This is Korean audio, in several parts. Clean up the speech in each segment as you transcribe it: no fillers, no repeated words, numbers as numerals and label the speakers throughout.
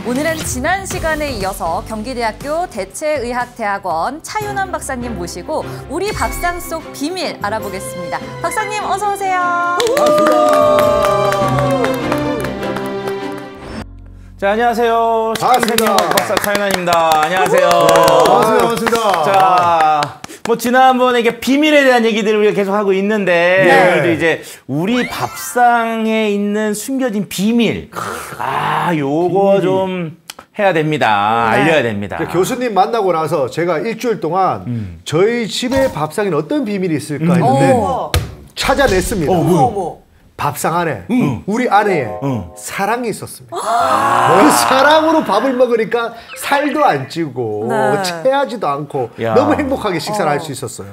Speaker 1: 오늘은 지난 시간에 이어서 경기대학교 대체의학대학원 차윤환 박사님 모시고 우리 밥상 속 비밀 알아보겠습니다. 박사님 어서 오세요.
Speaker 2: 자, 안녕하세요.
Speaker 3: 반갑습니다.
Speaker 2: 박사 차윤환입니다. 안녕하세요.
Speaker 3: 반갑습니다.
Speaker 2: 자, 뭐 지난번에 이게 비밀에 대한 얘기들을 우리가 계속 하고 있는데 오늘도 이제 우리 밥상에 있는 숨겨진 비밀. 요거 좀 해야 됩니다. 알려야 됩니다.
Speaker 3: 교수님 만나고 나서 제가 일주일 동안 저희 집에 밥상에는 어떤 비밀이 있을까 했는데 찾아냈습니다. 밥상 안에 우리 아내의 사랑이 있었습니다. 그 사랑으로 밥을 먹으니까 살도 안 찌고 체하지도 않고 너무 행복하게 식사를 할 수 있었어요.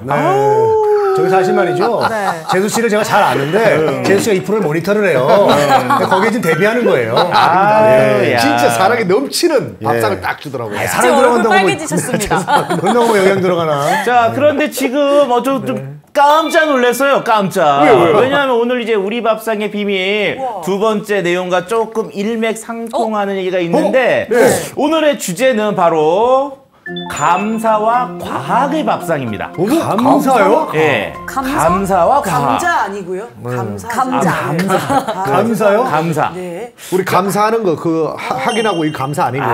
Speaker 4: 저기 사실 말이죠. 재수 씨를 제가 잘 아는데 재수 씨가 이 프로를 모니터를 해요. 거기에 지금 데뷔하는 거예요.
Speaker 3: 진짜 사랑이 넘치는 밥상을 딱 주더라고요.
Speaker 1: 사랑 얼굴 빨개지셨습니다.
Speaker 4: 그런다고 뭐 영향 들어가나?
Speaker 2: 자, 그런데 지금 좀 깜짝 놀랐어요. 깜짝. 왜냐하면 오늘 이제 우리 밥상의 비밀 두 번째 내용과 조금 일맥상통하는 얘기가 있는데 오늘의 주제는 바로 감사와 과학의 밥상입니다.
Speaker 4: 감사요?
Speaker 2: 예. 감사와 과학.
Speaker 5: 감자 아니고요. 감사.
Speaker 4: 감사요?
Speaker 2: 감사.
Speaker 5: 네.
Speaker 3: 우리 감사하는 거 그 확인하고 이 감사 아니고.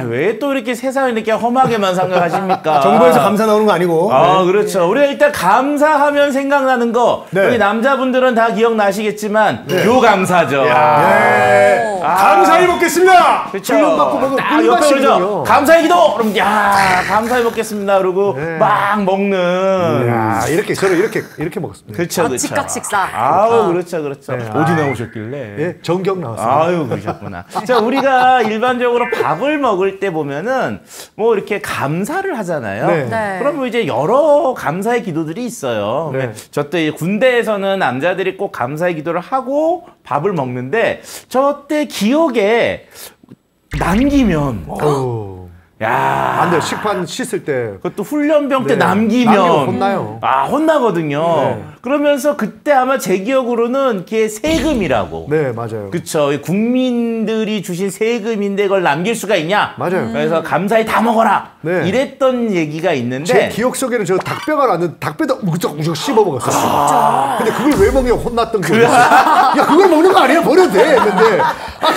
Speaker 2: 왜 또 이렇게 세상을 이렇게 험하게만 생각하십니까?
Speaker 4: 정부에서 감사 나오는 거 아니고.
Speaker 2: 그렇죠. 우리가 일단 감사하면 생각나는 거. 여기 남자분들은 다 기억나시겠지만 요 감사죠.
Speaker 4: 감사히 먹겠습니다.
Speaker 2: 그렇죠.
Speaker 3: 받고 먹으면
Speaker 2: 딱 옆에 그러죠. 감사의 기도. 그럼 감사히 먹겠습니다. 그러고 막 먹는.
Speaker 3: 이렇게 저를 이렇게 먹었습니다.
Speaker 2: 그렇죠, 그렇죠.
Speaker 1: 즉각 식사.
Speaker 2: 그렇죠. 어디 나오셨길래?
Speaker 3: 예, 정경 나왔습니다.
Speaker 2: 그러셨구나. 자, 우리가 일반적으로 밥을 먹을 때 보면은 뭐 이렇게 감사를 하잖아요. 그럼 뭐 이제 여러 감사의 기도들이 있어요. 저 때 군대에서는 남자들이 꼭 감사의 기도를 하고 밥을 먹는데 저 때 기억에 남기면
Speaker 3: 안 돼요. 식판 씻을 때.
Speaker 2: 그것도 훈련병 때 남기면
Speaker 3: 혼나요.
Speaker 2: 혼나거든요. 그러면서 그때 아마 제 기억으로는 그게 세금이라고.
Speaker 3: 네, 맞아요.
Speaker 2: 그쵸. 국민들이 주신 세금인데 그걸 남길 수가 있냐?
Speaker 3: 맞아요.
Speaker 2: 그래서 감사히 다 먹어라. 이랬던 얘기가 있는데.
Speaker 3: 제 기억 속에는 저 닭뼈가 나왔는데 닭뼈도 무척 씹어 먹었어요. 근데 그걸 왜 먹냐 혼났던 기억이 있어요. 야, 그걸 먹는 거 아니야? 버려도 돼. 했는데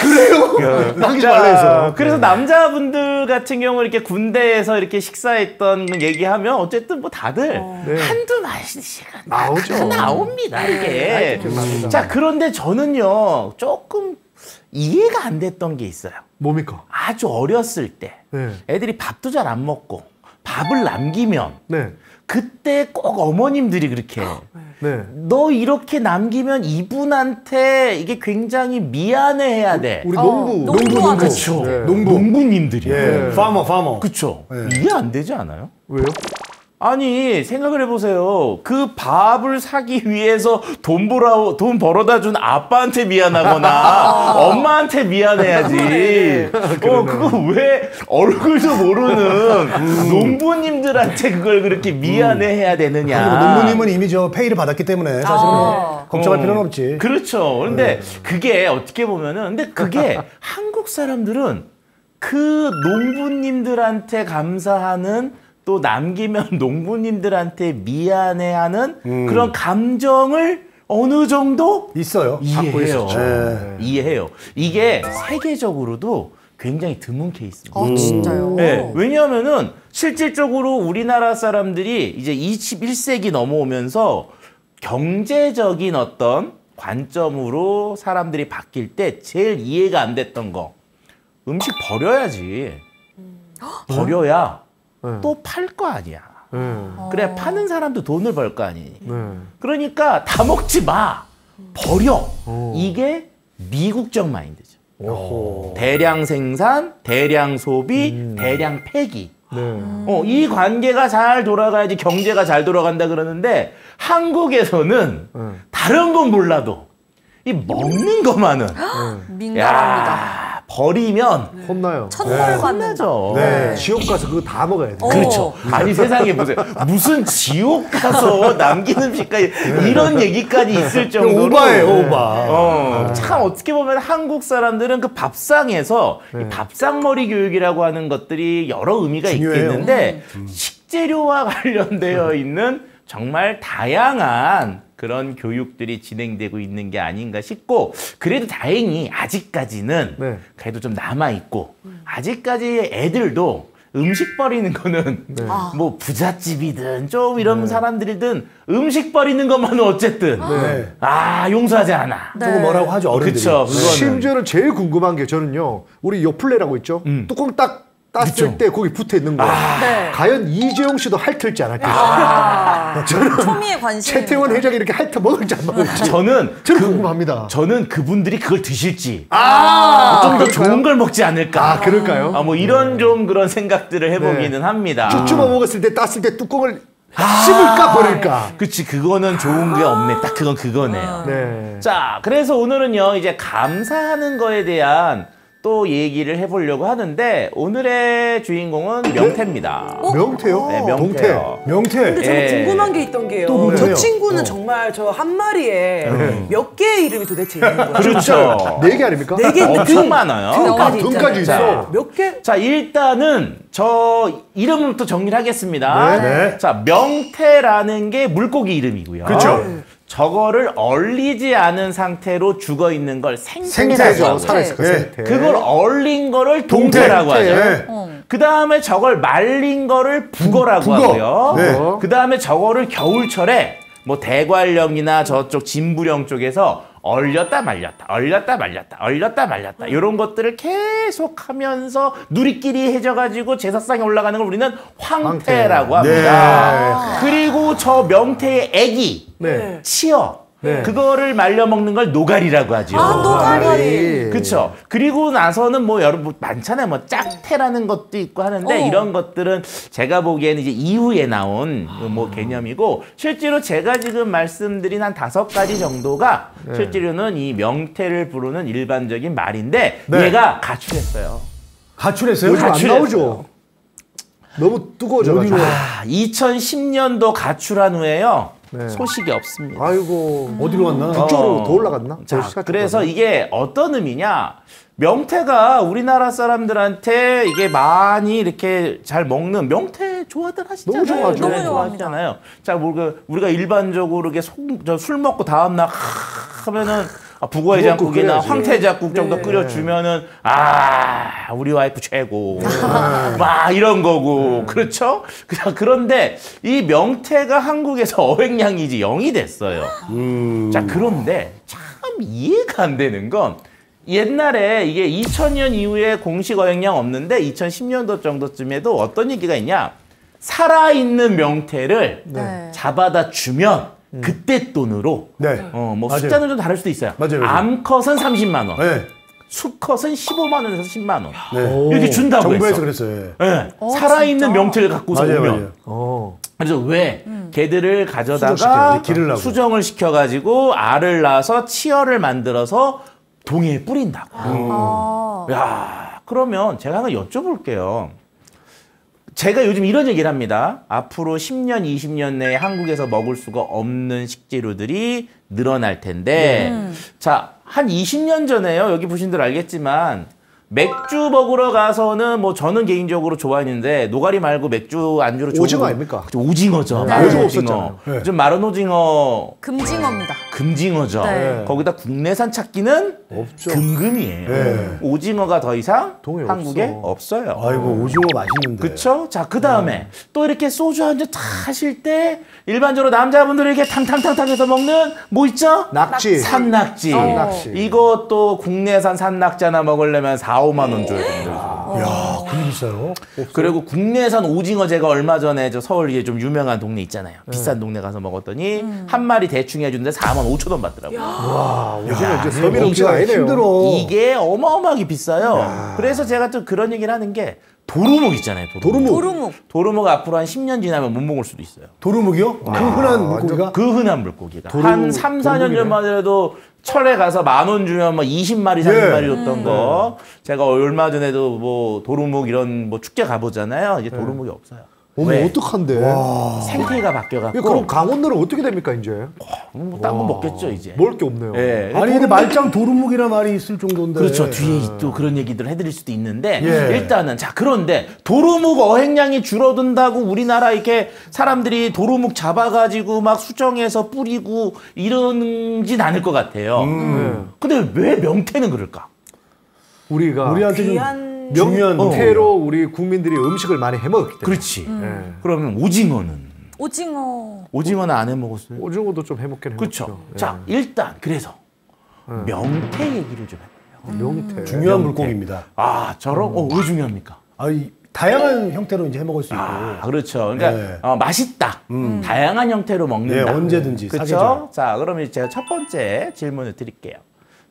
Speaker 3: 그래요? 남기지 말라 해서.
Speaker 2: 그래서 남자분들 같은 경우 이렇게 군대에서 이렇게 식사했던 얘기하면 어쨌든 뭐 다들 한두 마디씩 나옵니다. 이게. 자, 그런데 저는요 조금 이해가 안 됐던 게 있어요.
Speaker 3: 뭡니까?
Speaker 2: 아주 어렸을 때 애들이 밥도 잘 안 먹고 밥을 남기면 그때 꼭 어머님들이 그렇게 너 이렇게 남기면 이분한테 이게 굉장히 미안해해야 돼.
Speaker 3: 우리 농부.
Speaker 2: 그렇죠. 농부님들이.
Speaker 4: 파머.
Speaker 2: 그렇죠. 이해 안 되지 않아요?
Speaker 3: 왜요?
Speaker 2: 아니 생각을 해보세요. 그 밥을 사기 위해서 돈 벌어다 준 아빠한테 미안하거나 엄마한테 미안해야지. 그거 왜 얼굴도 모르는 농부님들한테 그걸 그렇게 미안해해야 되느냐.
Speaker 4: 농부님은 이미 저 페이를 받았기 때문에 사실은 뭐 걱정할 필요는 없지.
Speaker 2: 그렇죠. 그런데 그게 어떻게 보면은 근데 그게 한국 사람들은 그 농부님들한테 감사하는 또 남기면 농부님들한테 미안해하는 그런 감정을 어느 정도
Speaker 4: 있어요.
Speaker 2: 이해해요. 이게 세계적으로도 굉장히 드문 케이스입니다.
Speaker 1: 진짜요?
Speaker 2: 왜냐하면은 실질적으로 우리나라 사람들이 이제 21세기 넘어오면서 경제적인 어떤 관점으로 사람들이 바뀔 때 제일 이해가 안 됐던 거, 음식 버려야지. 버려야 또 팔 거 아니야. 그래 파는 사람도 돈을 벌 거 아니니. 그러니까 다 먹지 마. 버려. 이게 미국적 마인드죠. 대량 생산, 대량 소비, 대량 폐기. 이 관계가 잘 돌아가야지 경제가 잘 돌아간다 그러는데 한국에서는 다른 건 몰라도 이 먹는 것만은
Speaker 1: 민감합니다.
Speaker 2: 버리면
Speaker 3: 혼나요.
Speaker 1: 천벌 받는죠.
Speaker 3: 네. 지옥 가서 그거 다 먹어야 돼.
Speaker 2: 그렇죠. 아니 세상에 보세요. 무슨 지옥 가서 남긴 음식까지 이런 얘기까지 있을 정도로
Speaker 3: 오바예요, 오바.
Speaker 2: 참 어떻게 보면 한국 사람들은 그 밥상에서 이 밥상머리 교육이라고 하는 것들이 여러 의미가 있겠는데 식재료와 관련되어 있는 정말 다양한 그런 교육들이 진행되고 있는 게 아닌가 싶고 그래도 다행히 아직까지는 그래도 좀 남아있고 아직까지 애들도 음식 버리는 거는 뭐 부잣집이든 좀 이런 사람들이든 음식 버리는 것만은 어쨌든 용서하지 않아.
Speaker 4: 누구 뭐라고 하죠 어른들이.
Speaker 2: 그쵸, 그거는.
Speaker 3: 심지어는 제일 궁금한 게 저는요. 우리 요플레라고 있죠. 뚜껑 딱 땄을 때 거기 붙어 있는 거. 과연 이재용 씨도 핥을지 안 핥을지. 저는
Speaker 1: 초미의 관심.
Speaker 3: 최태원 회장이 이렇게 핥아 먹을지 안 먹을지.
Speaker 2: 저는
Speaker 3: 궁금합니다.
Speaker 2: 저는 그분들이 그걸 드실지 좀 더 좋은 걸 먹지 않을까.
Speaker 3: 그럴까요?
Speaker 2: 뭐 이런 좀 그런 생각들을 해보기는 합니다.
Speaker 3: 쭈쭈만 먹었을 때 땄을 때 뚜껑을 씹을까 버릴까.
Speaker 2: 그치, 그거는 좋은 게 없네. 딱 그거네요.
Speaker 3: 네.
Speaker 2: 자, 그래서 오늘은요 이제 감사하는 거에 대한 또 얘기를 해보려고 하는데 오늘의 주인공은 명태입니다.
Speaker 3: 명태요?
Speaker 2: 네, 명태요.
Speaker 4: 명태.
Speaker 5: 근데 저는 궁금한 게 있던 게요.
Speaker 4: 또
Speaker 5: 저
Speaker 4: 뭐예요?
Speaker 5: 친구는 정말 저 한 마리에 몇 개의 이름이 도대체 있는 거예요?
Speaker 2: 그렇죠.
Speaker 3: 4개 아닙니까?
Speaker 5: 4개 있는데
Speaker 2: 엄청 많아요.
Speaker 3: 등까지 있어.
Speaker 5: 몇 개?
Speaker 2: 자, 일단은 저 이름부터 정리를 하겠습니다.
Speaker 3: 네.
Speaker 2: 자, 명태라는 게 물고기 이름이고요.
Speaker 3: 그렇죠.
Speaker 2: 저거를 얼리지 않은 상태로 죽어 있는 걸 생태라고
Speaker 3: 생태죠.
Speaker 2: 하고요.
Speaker 3: 살아있을 거 생태.
Speaker 2: 그걸 얼린 거를 동태라고 하죠.
Speaker 3: 네.
Speaker 2: 그 다음에 저걸 말린 거를 북어라고 하고요.
Speaker 3: 네.
Speaker 2: 그 다음에 저거를 겨울철에 뭐 대관령이나 저쪽 진부령 쪽에서 얼렸다 말렸다, 얼렸다 말렸다, 얼렸다 말렸다 이런 것들을 계속 하면서 누리끼리 해져가지고 제사상에 올라가는 걸 우리는 황태라고 합니다. 그리고 저 명태의 애기, 치어, 그거를 말려 먹는 걸 노가리라고 하죠.
Speaker 5: 노가리.
Speaker 2: 그렇죠. 그리고 나서는 뭐 여러분 많잖아요. 뭐 짝태라는 것도 있고 하는데 이런 것들은 제가 보기에는 이제 이후에 나온 뭐 개념이고 실제로 제가 지금 말씀드린 한 5가지 정도가 실제로는 이 명태를 부르는 일반적인 말인데 얘가 가출했어요.
Speaker 4: 가출했어요?
Speaker 3: 요즘 안 나오죠. 너무 뜨거워져가지고.
Speaker 2: 2010년도 가출한 후에요. 소식이 없습니다.
Speaker 3: 아이고.
Speaker 4: 어디로 갔나?
Speaker 3: 북쪽으로 더 올라갔나?
Speaker 2: 자, 그래서 이게 어떤 의미냐? 명태가 우리나라 사람들한테 이게 많이 이렇게 잘 먹는 명태 좋아들 하시잖아요.
Speaker 3: 너무 좋아하죠.
Speaker 1: 너무
Speaker 2: 좋아하시잖아요. 자, 우리가 일반적으로 이렇게 술 먹고 다음날 하면은 북어해장국이나 황태자국 정도 끓여주면은 우리 와이프 최고 막 이런 거고 그렇죠? 그런데 이 명태가 한국에서 어획량이지 0이 됐어요. 자, 그런데 참 이해가 안 되는 건 옛날에 이게 2000년 이후에 공식 어획량 없는데 2010년도 정도쯤에도 어떤 얘기가 있냐? 살아있는 명태를 잡아다 주면 그때 돈으로 뭐
Speaker 4: 맞아요.
Speaker 2: 숫자는 좀 다를 수도 있어요.
Speaker 4: 맞아요.
Speaker 2: 암컷은 30만 원, 수컷은 15만 원에서 10만 원 이렇게 준다고
Speaker 4: 정부에서
Speaker 2: 했어.
Speaker 4: 그랬어요.
Speaker 2: 살아있는
Speaker 1: 진짜?
Speaker 2: 명태를 갖고서 오면 그래서 왜 걔들을 가져다가
Speaker 4: 기르려고.
Speaker 2: 수정을 시켜가지고 알을 낳아서 치어를 만들어서 동해에 뿌린다고. 야, 그러면 제가 하나 여쭤볼게요. 제가 요즘 이런 얘기를 합니다. 앞으로 10년, 20년 내에 한국에서 먹을 수가 없는 식재료들이 늘어날 텐데 자, 한 20년 전에요. 여기 보신 대로 알겠지만 맥주 먹으러 가서는 뭐 저는 개인적으로 좋아했는데 노가리 말고 맥주 안주로 좋은
Speaker 3: 오징어
Speaker 2: 거-
Speaker 3: 아닙니까?
Speaker 2: 그쵸, 오징어죠.
Speaker 3: 오징어 없었잖아요.
Speaker 2: 좀 마른 오징어
Speaker 1: 금징어입니다.
Speaker 2: 금징어죠.
Speaker 1: 네.
Speaker 2: 거기다 국내산 찾기는
Speaker 3: 없죠.
Speaker 2: 금금이에요. 오징어가 더 이상
Speaker 3: 동해
Speaker 2: 한국에
Speaker 3: 없어.
Speaker 2: 없어요.
Speaker 4: 아이고 오징어 맛있는데.
Speaker 2: 그쵸? 자, 그 다음에 또 이렇게 소주 한 잔 탁 하실 때 일반적으로 남자분들이 이렇게 탕탕탕탕 해서 먹는 뭐 있죠?
Speaker 3: 낙지.
Speaker 2: 산낙지.
Speaker 3: 산낙지.
Speaker 2: 이것도 국내산 산낙지 하나 먹으려면 4, 5만 원 줘야 됩니다.
Speaker 4: 야, 그게 비싸요?
Speaker 2: 그리고 국내산 오징어 제가 얼마 전에 저 서울에 좀 유명한 동네 있잖아요. 비싼 동네 가서 먹었더니 한 마리 대충 해주는데 4만 5천 원 받더라고요.
Speaker 3: 와, 오징어 이제 섬이
Speaker 4: 먹기가
Speaker 3: 넘치가 아니네요.
Speaker 4: 힘들어.
Speaker 2: 이게 어마어마하게 비싸요. 그래서 제가 또 그런 얘기를 하는 게 도루묵 있잖아요.
Speaker 1: 도루묵.
Speaker 2: 도루묵 앞으로 한 10년 지나면 못 먹을 수도 있어요.
Speaker 4: 도루묵이요? 그 흔한 물고기가?
Speaker 2: 그 흔한 물고기가. 한 3, 4년 전만 해도 철에 가서 10,000원 주면 뭐 20마리, 30마리 줬던 거. 제가 얼마 전에도 뭐 도루묵 이런 뭐 축제 가보잖아요. 이제 도루묵이 없어요.
Speaker 3: 어머,
Speaker 2: 왜?
Speaker 3: 어떡한데?
Speaker 2: 생태가 바뀌어갖고.
Speaker 3: 그럼 강원도는 어떻게 됩니까, 이제?
Speaker 2: 뭐 딴 거 먹겠죠, 이제.
Speaker 3: 먹을 게 없네요.
Speaker 2: 예.
Speaker 4: 아니 근데 말짱 도루묵이란 말이 있을 정도인데.
Speaker 2: 그렇죠. 뒤에 또 그런 얘기들 해드릴 수도 있는데 일단은 자 그런데 도루묵 어획량이 줄어든다고 우리나라 이렇게 사람들이 도루묵 잡아가지고 막 수정해서 뿌리고 이러진 않을 것 같아요. 근데 왜 명태는 그럴까?
Speaker 3: 우리가
Speaker 4: 우리한테 좀
Speaker 5: 귀한
Speaker 4: 중요한
Speaker 3: 명태로 우리 국민들이 음식을 많이 해먹었기 때문에.
Speaker 2: 그렇지. 그러면 오징어는? 오징어는 안 해먹었어요?
Speaker 3: 오징어도 좀 해먹긴 해먹죠.
Speaker 2: 그렇죠. 자 일단 그래서 명태 얘기를 좀 해볼게요.
Speaker 3: 명태.
Speaker 4: 중요한 물고기입니다.
Speaker 2: 아 저런? 왜 중요합니까?
Speaker 4: 다양한 형태로 이제 해먹을 수 있고.
Speaker 2: 그렇죠. 그러니까 맛있다. 다양한 형태로 먹는다.
Speaker 4: 네, 언제든지
Speaker 2: 그렇죠.
Speaker 4: 사계절.
Speaker 2: 자, 그러면 제가 첫 번째 질문을 드릴게요.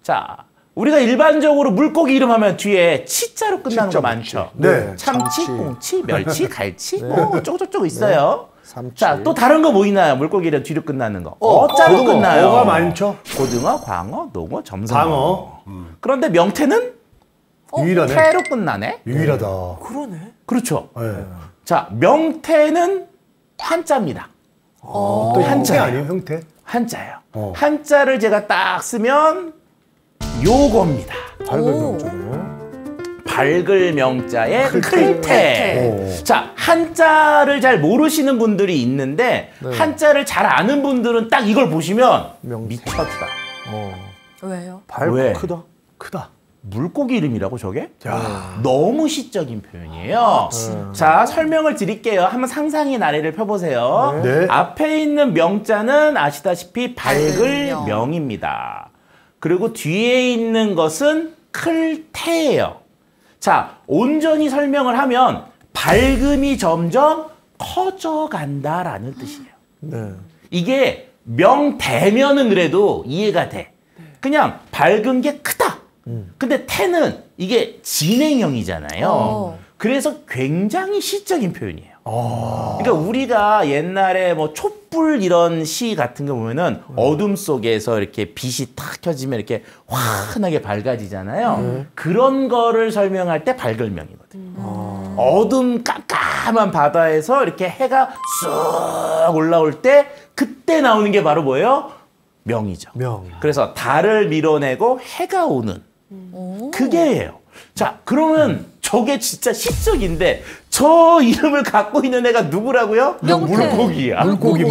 Speaker 2: 자, 우리가 일반적으로 물고기 이름하면 뒤에 치자로 끝나는 거 많죠.
Speaker 4: 네.
Speaker 2: 참치, 꽁치, 멸치, 갈치, 뭐 쪼고쪼고 있어요.
Speaker 3: 삼치.
Speaker 2: 자, 또 다른 거 뭐 있나요? 물고기 이름 뒤로 끝나는 거. 어자로 끝나요.
Speaker 4: 어가 많죠.
Speaker 2: 고등어, 광어, 농어, 점성어.
Speaker 4: 방어.
Speaker 2: 그런데 명태는
Speaker 4: 유일하네.
Speaker 2: 태로 끝나네.
Speaker 4: 유일하다.
Speaker 5: 그러네.
Speaker 2: 그렇죠.
Speaker 4: 네.
Speaker 2: 자, 명태는 한자입니다.
Speaker 4: 또 형태 아니에요, 형태?
Speaker 2: 한자예요. 한자를 제가 딱 쓰면 요겁니다.
Speaker 3: 밝은 명자네.
Speaker 2: 밝을 명자의 클태. 자, 한자를 잘 모르시는 분들이 있는데 한자를 잘 아는 분들은 딱 이걸 보시면 미쳤다.
Speaker 1: 왜요?
Speaker 2: 왜?
Speaker 3: 크다.
Speaker 2: 물고기 이름이라고 저게? 너무 시적인 표현이에요. 자, 설명을 드릴게요. 한번 상상의 나래를 펴보세요.
Speaker 4: 네.
Speaker 2: 앞에 있는 명자는 아시다시피 밝을
Speaker 1: 밝을
Speaker 2: 명입니다. 그리고 뒤에 있는 것은 클태예요. 자, 온전히 설명을 하면 밝음이 점점 커져간다라는 뜻이에요.
Speaker 3: 네.
Speaker 2: 이게 명대면은 그래도 이해가 돼. 그냥 밝은 게 크다. 근데 태는 이게 진행형이잖아요. 그래서 굉장히 시적인 표현이에요. 그러니까 우리가 옛날에 뭐 촛불 이런 시 같은 거 보면은 어둠 속에서 이렇게 빛이 탁 켜지면 이렇게 환하게 밝아지잖아요. 그런 거를 설명할 때 밝을명이거든요. 어둠 깜깜한 바다에서 이렇게 해가 쑥 올라올 때 그때 나오는 게 바로 뭐예요? 명이죠.
Speaker 3: 명.
Speaker 2: 그래서 달을 밀어내고 해가 오는 그게예요. 자, 그러면 저게 진짜 시적인데 저 이름을 갖고 있는 애가 누구라고요?
Speaker 1: 명태.
Speaker 2: 물고기야.
Speaker 4: 물고기.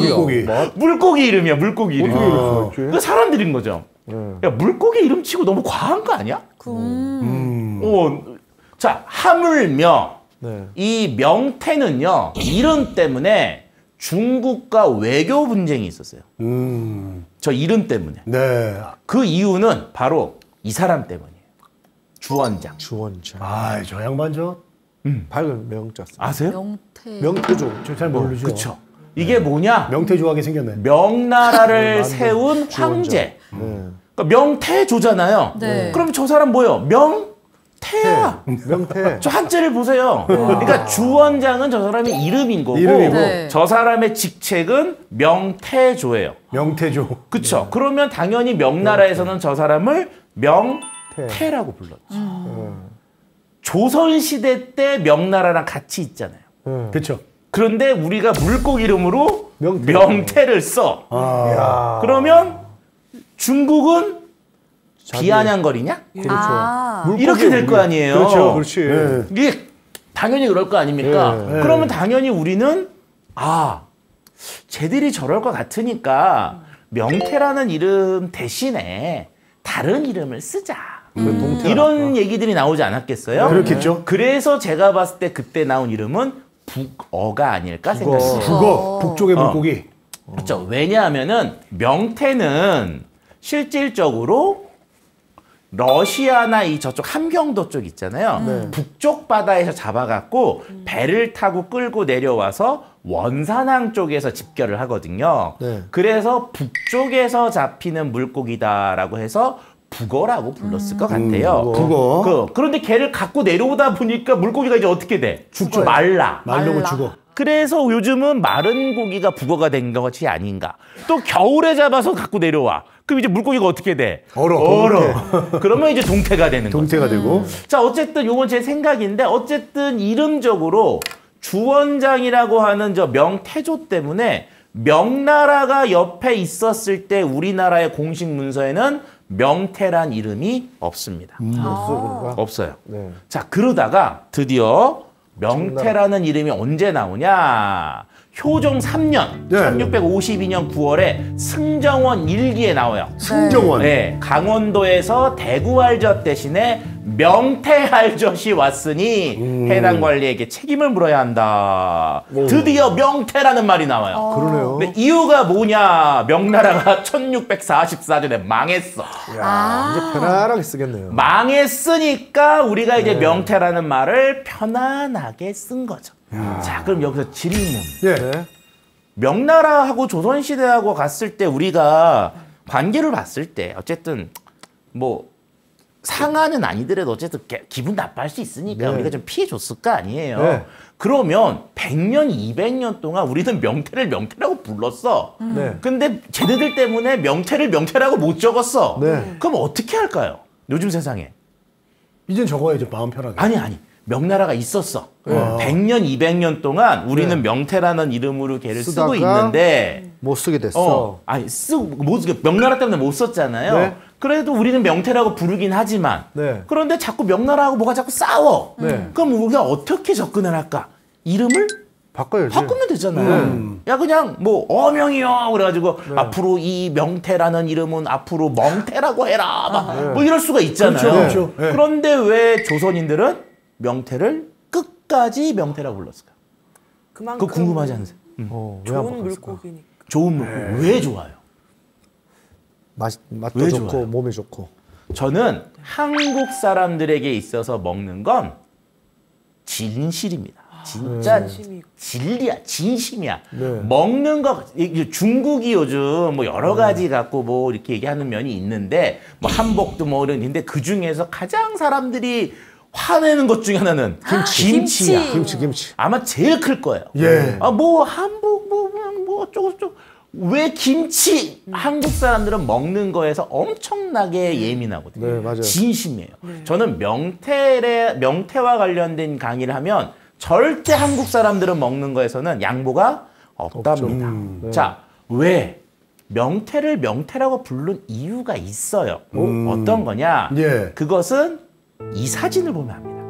Speaker 2: 물고기 이름이야. 물고기 이름.
Speaker 3: 어떻게 이럴 수가 있지?
Speaker 2: 그 사람들인 거죠. 야, 물고기 이름 치고 너무 과한 거 아니야? 자, 하물며
Speaker 3: 네.
Speaker 2: 이 명태는요 이름 때문에 중국과 외교 분쟁이 있었어요. 저 이름 때문에.
Speaker 4: 네.
Speaker 2: 그 이유는 바로 이 사람 때문이에요. 주원장.
Speaker 3: 주원장.
Speaker 4: 저 양반 저
Speaker 3: 밝은 명자.
Speaker 2: 아세요?
Speaker 3: 명태조.
Speaker 4: 잘 모르죠.
Speaker 2: 그쵸. 이게 뭐냐?
Speaker 4: 명태 좋아하게 생겼네.
Speaker 2: 명나라를 세운 황제. 그러니까 명태조잖아요.
Speaker 1: 네.
Speaker 2: 그럼 저 사람 뭐예요? 명태야.
Speaker 3: 명태.
Speaker 2: 저 한자를 보세요. 그러니까 주원장은 저 사람의 이름인 거고
Speaker 4: 이름이고.
Speaker 1: 네.
Speaker 2: 저 사람의 직책은 명태조예요.
Speaker 4: 명태조.
Speaker 2: 그쵸? 그러면 당연히 명나라에서는 저 사람을 명태라고 불렀죠. 조선시대 때 명나라랑 같이 있잖아요.
Speaker 4: 그렇죠.
Speaker 2: 그런데 우리가 물고기 이름으로
Speaker 3: 명태.
Speaker 2: 명태를 써.
Speaker 3: 야.
Speaker 2: 그러면 중국은 비아냥거리냐?
Speaker 3: 그렇죠.
Speaker 2: 이렇게 될 거 아니에요.
Speaker 3: 그렇죠. 그렇지.
Speaker 4: 네.
Speaker 2: 이게 당연히 그럴 거 아닙니까?
Speaker 3: 네.
Speaker 2: 그러면 당연히 우리는 쟤들이 저럴 것 같으니까 명태라는 이름 대신에 다른 이름을 쓰자. 이런 얘기들이 나오지 않았겠어요?
Speaker 4: 그렇겠죠.
Speaker 2: 그래서 제가 봤을 때 그때 나온 이름은 북어가 아닐까 생각해요.
Speaker 4: 북어. 북쪽의 물고기.
Speaker 2: 그렇죠. 왜냐하면은 명태는 실질적으로 러시아나 이 저쪽 함경도 쪽 있잖아요. 북쪽 바다에서 잡아갖고 배를 타고 끌고 내려와서 원산항 쪽에서 집결을 하거든요.
Speaker 3: 네.
Speaker 2: 그래서 북쪽에서 잡히는 물고기다라고 해서 북어라고 불렀을 것 같아요.
Speaker 4: 북어.
Speaker 2: 그런데 걔를 갖고 내려오다 보니까 물고기가 이제 어떻게 돼? 죽죠. 말라.
Speaker 4: 말르고 죽어.
Speaker 2: 그래서 요즘은 마른 고기가 북어가 된 것이 아닌가. 또 겨울에 잡아서 갖고 내려와. 그럼 이제 물고기가 어떻게 돼?
Speaker 4: 얼어.
Speaker 2: 그러면 이제 동태가 되는 거죠.
Speaker 3: 동태가 되고.
Speaker 2: 자, 어쨌든 요건 제 생각인데 어쨌든 이름적으로 주원장이라고 하는 저 명태조 때문에 명나라가 옆에 있었을 때 우리나라의 공식 문서에는 명태란 이름이 없습니다. 없어요.
Speaker 3: 네.
Speaker 2: 자, 그러다가 드디어 명태라는 이름이 언제 나오냐? 효종 3년,
Speaker 3: 네.
Speaker 2: 1652년 9월에 승정원 일기에 나와요.
Speaker 3: 승정원.
Speaker 2: 네, 강원도에서 대구알젓 대신에 명태알젓이 왔으니 해당 관리에게 책임을 물어야 한다. 드디어 명태라는 말이 나와요.
Speaker 3: 그러네요.
Speaker 2: 근데 이유가 뭐냐? 명나라가 1644년에 망했어.
Speaker 3: 이제 편안하게 쓰겠네요.
Speaker 2: 망했으니까 우리가 이제 명태라는 말을 편안하게 쓴 거죠. 자, 그럼 여기서 질문.
Speaker 3: 네.
Speaker 2: 명나라하고 조선시대하고 갔을 때 우리가 관계를 봤을 때 어쨌든 뭐 상하는 아니더라도 어쨌든 기분 나빠할 수 있으니까
Speaker 3: 네.
Speaker 2: 우리가 좀 피해 줬을 거 아니에요.
Speaker 3: 네.
Speaker 2: 그러면 100년, 200년 동안 우리는 명태를 명태라고 불렀어.
Speaker 3: 네.
Speaker 2: 근데 쟤네들 때문에 명태를 명태라고 못 적었어.
Speaker 3: 네.
Speaker 2: 그럼 어떻게 할까요? 요즘 세상에.
Speaker 4: 이젠 적어야죠. 마음 편하게.
Speaker 2: 아니. 명나라가 있었어. 100년, 200년 동안 우리는 명태라는 이름으로 걔를 쓰고
Speaker 3: 쓰다가
Speaker 2: 있는데
Speaker 3: 못 쓰게 됐어.
Speaker 2: 명나라 때문에 못 썼잖아요.
Speaker 3: 네.
Speaker 2: 그래도 우리는 명태라고 부르긴 하지만
Speaker 3: 네.
Speaker 2: 그런데 자꾸 명나라하고 뭐가 자꾸 싸워.
Speaker 3: 네.
Speaker 2: 그럼 우리가 어떻게 접근을 할까? 이름을
Speaker 3: 바꿔야지.
Speaker 2: 바꾸면 되잖아요. 야, 그냥 뭐 어명이요 그래가지고 앞으로 이 명태라는 이름은 앞으로 멍태라고 해라. 막 뭐 이럴 수가 있잖아요.
Speaker 4: 그렇죠. 네.
Speaker 2: 그런데 왜 조선인들은 명태를 끝까지 명태라고 불렀을까?
Speaker 5: 그만큼
Speaker 2: 그거 궁금하지 않으세요?
Speaker 3: 왜안
Speaker 5: 좋은
Speaker 3: 바꿨을까?
Speaker 5: 물고기니까.
Speaker 2: 좋은 물고기 왜 좋아요?
Speaker 3: 맛도
Speaker 2: 왜
Speaker 3: 좋고
Speaker 2: 좋아요?
Speaker 3: 몸에 좋고.
Speaker 2: 저는 한국 사람들에게 있어서 먹는 건 진실입니다. 진짜
Speaker 5: 진심이고.
Speaker 2: 진리야, 진심이야.
Speaker 3: 네.
Speaker 2: 먹는 거 중국이 요즘 뭐 여러 가지 갖고 뭐 이렇게 얘기하는 면이 있는데 뭐 한복도 뭐 이런 근데 그 중에서 가장 사람들이 화내는 것 중에 하나는 김치야.
Speaker 3: 김치.
Speaker 2: 아마 제일 클 거예요.
Speaker 3: 예.
Speaker 2: 뭐 한복 뭐 어쩌고 왜 김치 한국 사람들은 먹는 거에서 엄청나게 예민하거든요.
Speaker 3: 네, 맞아요.
Speaker 2: 진심이에요. 저는 명태와 관련된 강의를 하면 절대 한국 사람들은 먹는 거에서는 양보가 없답니다. 자, 왜? 명태를 명태라고 부른 이유가 있어요. 어떤 거냐?
Speaker 4: 예.
Speaker 2: 그것은 이 사진을 보면 압니다.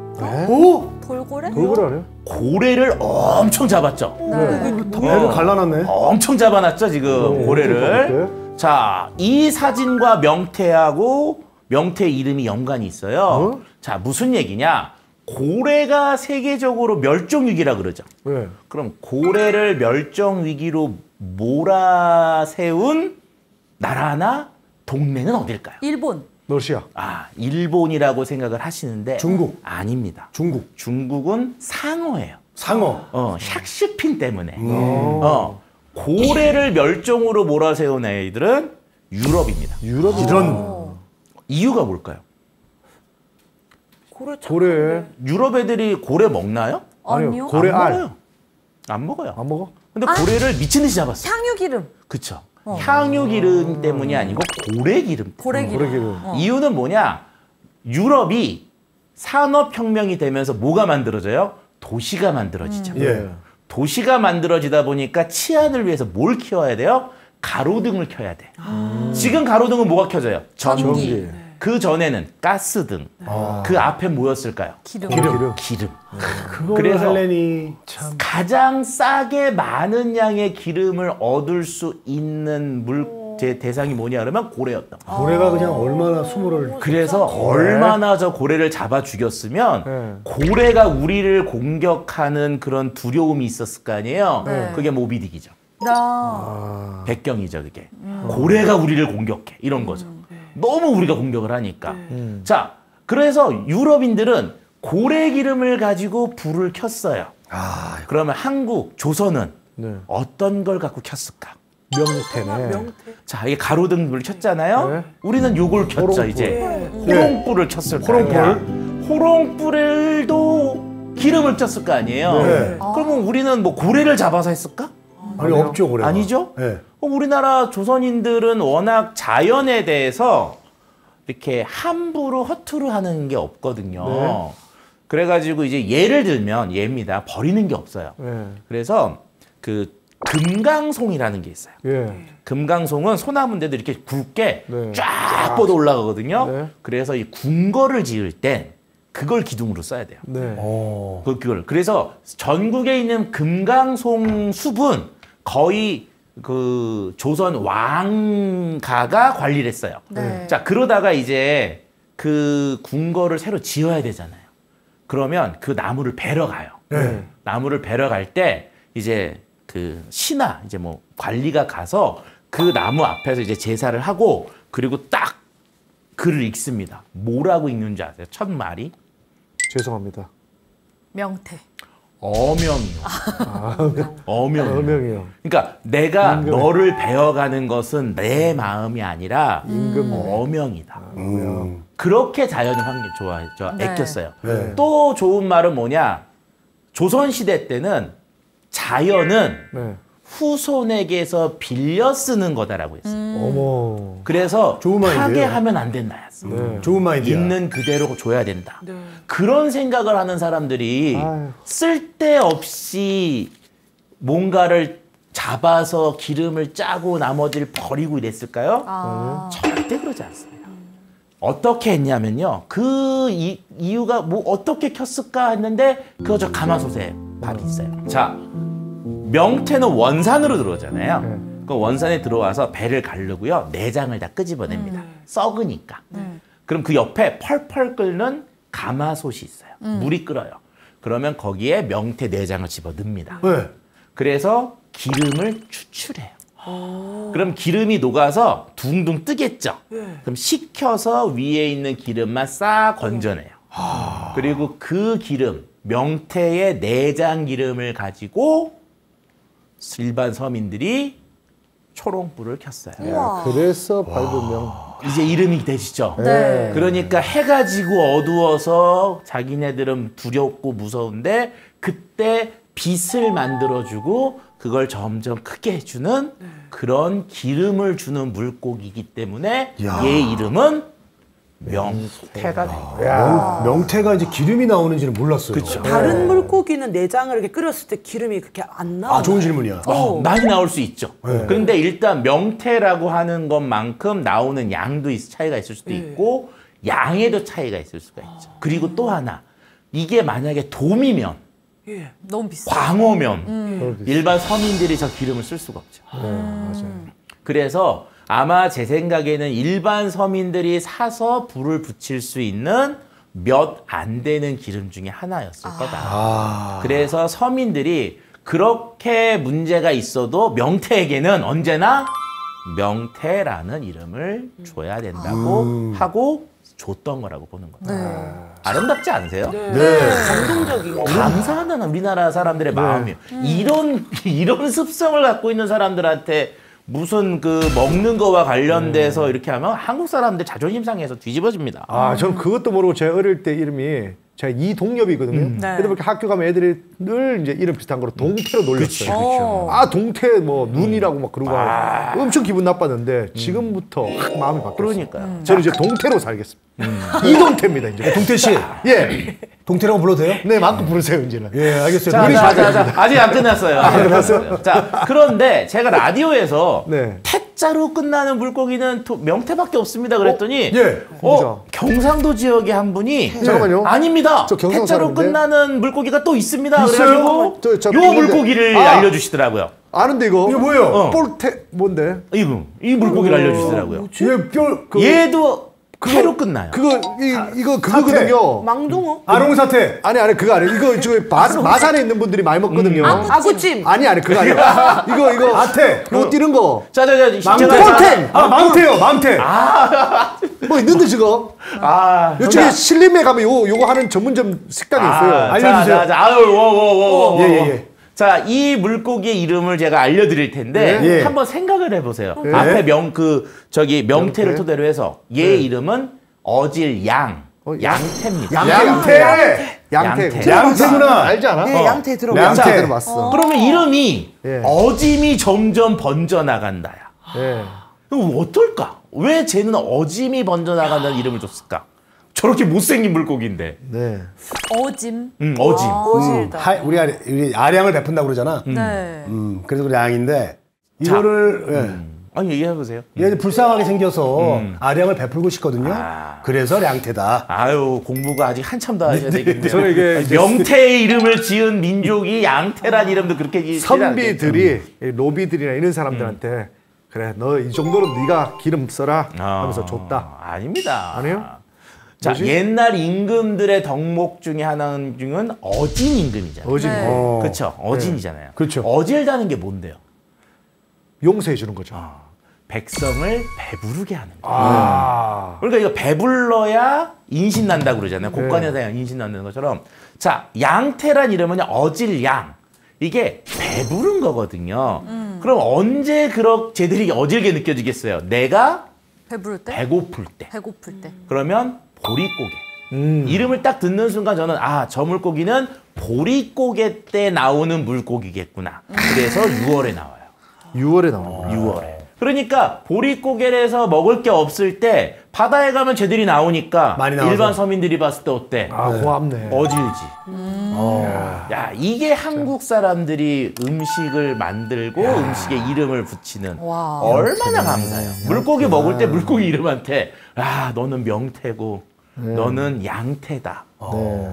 Speaker 1: 돌고래?
Speaker 3: 돌고래 아니에요?
Speaker 2: 고래를 엄청 잡았죠.
Speaker 4: 배를 갈라놨네.
Speaker 2: 엄청 잡아놨죠, 지금 고래를. 자, 이 사진과 명태하고 명태 이름이 연관이 있어요. 자, 무슨 얘기냐? 고래가 세계적으로 멸종 위기라 그러죠.
Speaker 3: 네.
Speaker 2: 그럼 고래를 멸종 위기로 몰아세운 나라나 동네는 어딜까요?
Speaker 1: 일본.
Speaker 3: 러시아.
Speaker 2: 일본이라고 생각을 하시는데
Speaker 4: 중국.
Speaker 2: 아닙니다.
Speaker 4: 중국.
Speaker 2: 중국은 상어예요.
Speaker 4: 상어.
Speaker 2: 샥슈핀 때문에. 고래를 멸종으로 몰아세운 애들은 유럽입니다.
Speaker 3: 유럽
Speaker 4: 이런.
Speaker 2: 이유가 뭘까요?
Speaker 3: 고래.
Speaker 2: 유럽 애들이 고래 먹나요?
Speaker 1: 아니요.
Speaker 3: 고래
Speaker 2: 안
Speaker 3: 알.
Speaker 2: 먹어요. 안 먹어요.
Speaker 3: 안 먹어?
Speaker 2: 근데 고래를 미친 듯이 잡았어.
Speaker 1: 향유 기름.
Speaker 2: 그쵸. 향유 기름 때문이 아니고 고래 기름 때문에.
Speaker 1: 고래 기름.
Speaker 3: 고래 기름.
Speaker 2: 이유는 뭐냐? 유럽이 산업혁명이 되면서 뭐가 만들어져요? 도시가 만들어지죠.
Speaker 4: 예.
Speaker 2: 도시가 만들어지다 보니까 치안을 위해서 뭘 키워야 돼요? 가로등을 켜야 돼. 지금 가로등은 뭐가 켜져요?
Speaker 1: 전기.
Speaker 2: 그 전에는 가스등. 그 앞에 뭐였을까요?
Speaker 1: 기름.
Speaker 2: 기름.
Speaker 4: 그거를
Speaker 2: 그래서
Speaker 4: 할래니 참.
Speaker 2: 가장 싸게 많은 양의 기름을 얻을 수 있는 대상이 뭐냐 그러면 고래였던 거예요.
Speaker 4: 고래가 그냥 얼마나 수모를.
Speaker 2: 그래서 얼마나 저 고래를 잡아 죽였으면 고래가 우리를 공격하는 그런 두려움이 있었을 거 아니에요. 그게 모비딕이죠. 백경이죠, 그게. 고래가 우리를 공격해. 이런 거죠. 너무 우리가 공격을 하니까. 자, 그래서 유럽인들은 고래 기름을 가지고 불을 켰어요. 그러면 한국, 조선은 어떤 걸 갖고 켰을까?
Speaker 3: 명태네.
Speaker 2: 자, 이게 가로등불을 켰잖아요.
Speaker 3: 네.
Speaker 2: 우리는 요걸 켰죠,
Speaker 3: 호롱불.
Speaker 2: 이제. 호롱불을 켰을 거 아니야. 호롱불도 기름을 쪘을 거 아니에요.
Speaker 4: 네.
Speaker 2: 그러면 우리는 뭐 고래를 잡아서 했을까?
Speaker 4: 아니 없죠 고래가.
Speaker 2: 아니죠?
Speaker 4: 네.
Speaker 2: 우리나라 조선인들은 워낙 자연에 대해서 이렇게 함부로 허투루 하는 게 없거든요. 네. 그래가지고 이제 예를 들면 예입니다. 버리는 게 없어요. 네. 그래서 그 금강송이라는 게 있어요. 네. 금강송은 소나무인데도 이렇게 굵게 네. 쫙 뻗어 올라가거든요. 네. 그래서 이 궁궐을 지을 땐 그걸 기둥으로 써야 돼요. 네. 그걸. 그래서 전국에 있는 금강송 숲은 거의 그 조선 왕가가 관리를 했어요. 네. 자, 그러다가 이제 그 궁궐을 새로 지어야 되잖아요. 그러면 그 나무를 베러 가요. 네. 나무를 베러 갈 때 이제 그 신하 이제 뭐 관리가 가서 그 나무 앞에서 이제 제사를 하고 그리고 딱 글을 읽습니다. 뭐라고 읽는지 아세요? 첫 말이?
Speaker 3: 죄송합니다.
Speaker 1: 명태.
Speaker 2: 어명이요.
Speaker 3: 어명이요.
Speaker 2: 그러니까 내가 임금. 너를 배워가는 것은 내 마음이 아니라 어명이다. 그렇게 자연의 환경 좋아했죠. 네. 애꼈어요. 네. 또 좋은 말은 뭐냐? 조선시대 때는 자연은 네. 후손에게서 빌려 쓰는 거다라고 했어요.
Speaker 3: 어머.
Speaker 2: 그래서 파괴하면 안 된다였어.
Speaker 3: 네.
Speaker 4: 좋은 마인드야.
Speaker 2: 있는 그대로 줘야 된다. 네. 그런 생각을 하는 사람들이 쓸데없이 뭔가를 잡아서 기름을 짜고 나머지를 버리고 이랬을까요? 절대 그러지 않습니다. 어떻게 했냐면요. 그 이유가 뭐 어떻게 켰을까 했는데 그거 저 가마솥에 밥이 있어요. 자, 명태는 원산으로 들어오잖아요. 그 원산에 들어와서 배를 가르고요. 내장을 다 끄집어냅니다. 썩으니까. 그럼 그 옆에 펄펄 끓는 가마솥이 있어요. 물이 끓어요. 그러면 거기에 명태 내장을 집어넣습니다. 그래서 기름을 추출해요. 그럼 기름이 녹아서 둥둥 뜨겠죠. 그럼 식혀서 위에 있는 기름만 싹 건져내요. 그리고 그 기름, 명태의 내장 기름을 가지고 일반 서민들이 초롱불을 켰어요.
Speaker 3: 그래서 밟으면
Speaker 2: 이제 이름이 되시죠.
Speaker 1: 네.
Speaker 2: 그러니까 해가 지고 어두워서 자기네들은 두렵고 무서운데 그때 빛을 만들어주고 그걸 점점 크게 해주는 그런 기름을 주는 물고기이기 때문에 얘 이름은 명태가 됩니다.
Speaker 4: 명태가 이제 기름이 나오는지는 몰랐어요.
Speaker 2: 그렇죠.
Speaker 5: 다른 물고기는 내장을 이렇게 끓였을 때 기름이 그렇게 안 나와요.
Speaker 4: 아, 좋은 질문이야.
Speaker 2: 많이 나올 수 있죠. 그런데 일단 명태라고 하는 것만큼 나오는 양도 차이가 있을 수도 있고 양에도 차이가 있을 수가 있죠. 그리고 또 하나, 이게 만약에 돔이면
Speaker 1: 너무 비싸.
Speaker 2: 광어면 일반 서민들이 저 기름을 쓸 수가 없죠.
Speaker 3: 맞아요.
Speaker 2: 그래서 아마 제 생각에는 일반 서민들이 사서 불을 붙일 수 있는 몇 안 되는 기름 중에 하나였을 거다. 그래서 서민들이 그렇게 문제가 있어도 명태에게는 언제나 명태라는 이름을 줘야 된다고 하고 줬던 거라고 보는 거예요.
Speaker 1: 네.
Speaker 2: 아름답지 않으세요?
Speaker 5: 네. 감동적이고.
Speaker 2: 감사하는 우리나라 사람들의 마음이 이런 습성을 갖고 있는 사람들한테 무슨 그 먹는 거와 관련돼서 이렇게 하면 한국 사람들 자존심 상해서 뒤집어집니다.
Speaker 3: 저는 그것도 모르고 제 어릴 때 이름이 제가 이동엽이거든요. 그래서 그렇게 학교 가면 애들이 늘 이제 이름 비슷한 거로 동태로 놀렸어요.
Speaker 1: 그렇죠.
Speaker 3: 동태 뭐 눈이라고 막 그러고 엄청 기분 나빴는데 지금부터 확 마음이 바뀌었어요.
Speaker 2: 그러니까요.
Speaker 3: 저는 이제 동태로 살겠습니다. 이동태입니다 이제.
Speaker 4: 동태 씨.
Speaker 3: 예.
Speaker 4: 동태라고 불러도 돼요?
Speaker 3: 네, 마음껏 부르세요 이제는.
Speaker 4: 예, 알겠어요.
Speaker 2: 자, 아직 안 끝났어요. 자, 그런데 제가 라디오에서 태자로 끝나는 물고기는 명태밖에 없습니다. 그랬더니 경상도 지역의 한 분이
Speaker 3: 잠깐만요.
Speaker 2: 아닙니다. 태자로 끝나는 물고기가 또 있습니다. 그래가지고 요 물고기를 알려주시더라고요.
Speaker 3: 아는데 이거
Speaker 4: 뭐예요?
Speaker 3: 볼태 뭔데?
Speaker 2: 이 물고기를 알려주시더라고요. 얘도 태로 끝나요.
Speaker 3: 이거 그거거든요.
Speaker 5: 망둥어?
Speaker 4: 아롱사태.
Speaker 3: 아니 그거 아니에요. 이거 저 마산에 있는 분들이 많이 먹거든요.
Speaker 5: 아구찜.
Speaker 3: 아니 그거 아니야. 이거
Speaker 4: 아태.
Speaker 3: 이거 뛰는 거.
Speaker 2: 자,
Speaker 3: 폴텐.
Speaker 4: 맘태요, 맘태.
Speaker 3: 뭐 있는데 지금. 요즘에 신림에 가면 요거 하는 전문점 식당이 있어요.
Speaker 4: 알려주세요.
Speaker 2: 예. 자, 이 물고기의 이름을 제가 알려드릴 텐데 한번 생각을 해보세요. 앞에 명태를 토대로 해서 얘 이름은 어질 양 양태입니다.
Speaker 3: 양태구나. 알지 않아?
Speaker 5: 네, 양태 들어봤어.
Speaker 3: 양태 들어봤어.
Speaker 2: 그러면 이름이 어짐이 점점 번져나간다야. 그럼 어떨까? 왜 쟤는 어짐이 번져나간다는 이름을 줬을까? 저렇게 못생긴 물고기인데.
Speaker 3: 네.
Speaker 1: 어짐.
Speaker 2: 어짐.
Speaker 4: 우리 아량을 베푼다고 그러잖아.
Speaker 1: 네.
Speaker 4: 그래서 그 양인데 이거를
Speaker 2: 아니 얘기해보세요.
Speaker 4: 얘 불쌍하게 생겨서 아량을 베풀고 싶거든요. 그래서 량태다.
Speaker 2: 아유 공부가 아직 한참 더 하셔야 되겠네요. 저는 이게 명태의 이름을 지은 민족이 양태란 이름도 그렇게
Speaker 3: 선비들이 노비들이나 이런 사람들한테 그래 너 이 정도로 네가 기름 써라 하면서 줬다.
Speaker 2: 아닙니다.
Speaker 3: 아니요?
Speaker 2: 자
Speaker 3: 뭐지?
Speaker 2: 옛날 임금들의 덕목 중에 하나는 어진 임금이잖아요.
Speaker 3: 어진.
Speaker 1: 네.
Speaker 2: 그렇죠. 어진이잖아요.
Speaker 4: 그렇죠.
Speaker 2: 어질다는 게 뭔데요?
Speaker 3: 용서해 주는 거죠.
Speaker 2: 백성을 배부르게 하는 거예요. 그러니까 이거 배불러야 인신 난다 그러잖아요. 곡간에다 인신 난다는 것처럼. 자, 양태란 이름은 어질양. 이게 배부른 거거든요. 그럼 언제 쟤들이 어질게 느껴지겠어요? 내가
Speaker 1: 배부를 때?
Speaker 2: 배고플 때.
Speaker 1: 배고플 때.
Speaker 2: 그러면 보릿고개. 이름을 딱 듣는 순간 저는 저 물고기는 보릿고개 때 나오는 물고기겠구나. 그래서 6월에 나와요.
Speaker 3: 6월에 나오는 거예요.
Speaker 2: 6월에. 그러니까 보릿고개에서 먹을 게 없을 때 바다에 가면 쟤들이 나오니까
Speaker 4: 많이 나와서.
Speaker 2: 일반 서민들이 봤을 때 어때?
Speaker 3: 고맙네.
Speaker 2: 어질지. 야, 이게 한국 사람들이 음식을 만들고 음식에 이름을 붙이는
Speaker 1: 와.
Speaker 2: 얼마나 감사해요. 물고기 먹을 때 물고기 이름한테 너는 명태고 너는 양태다.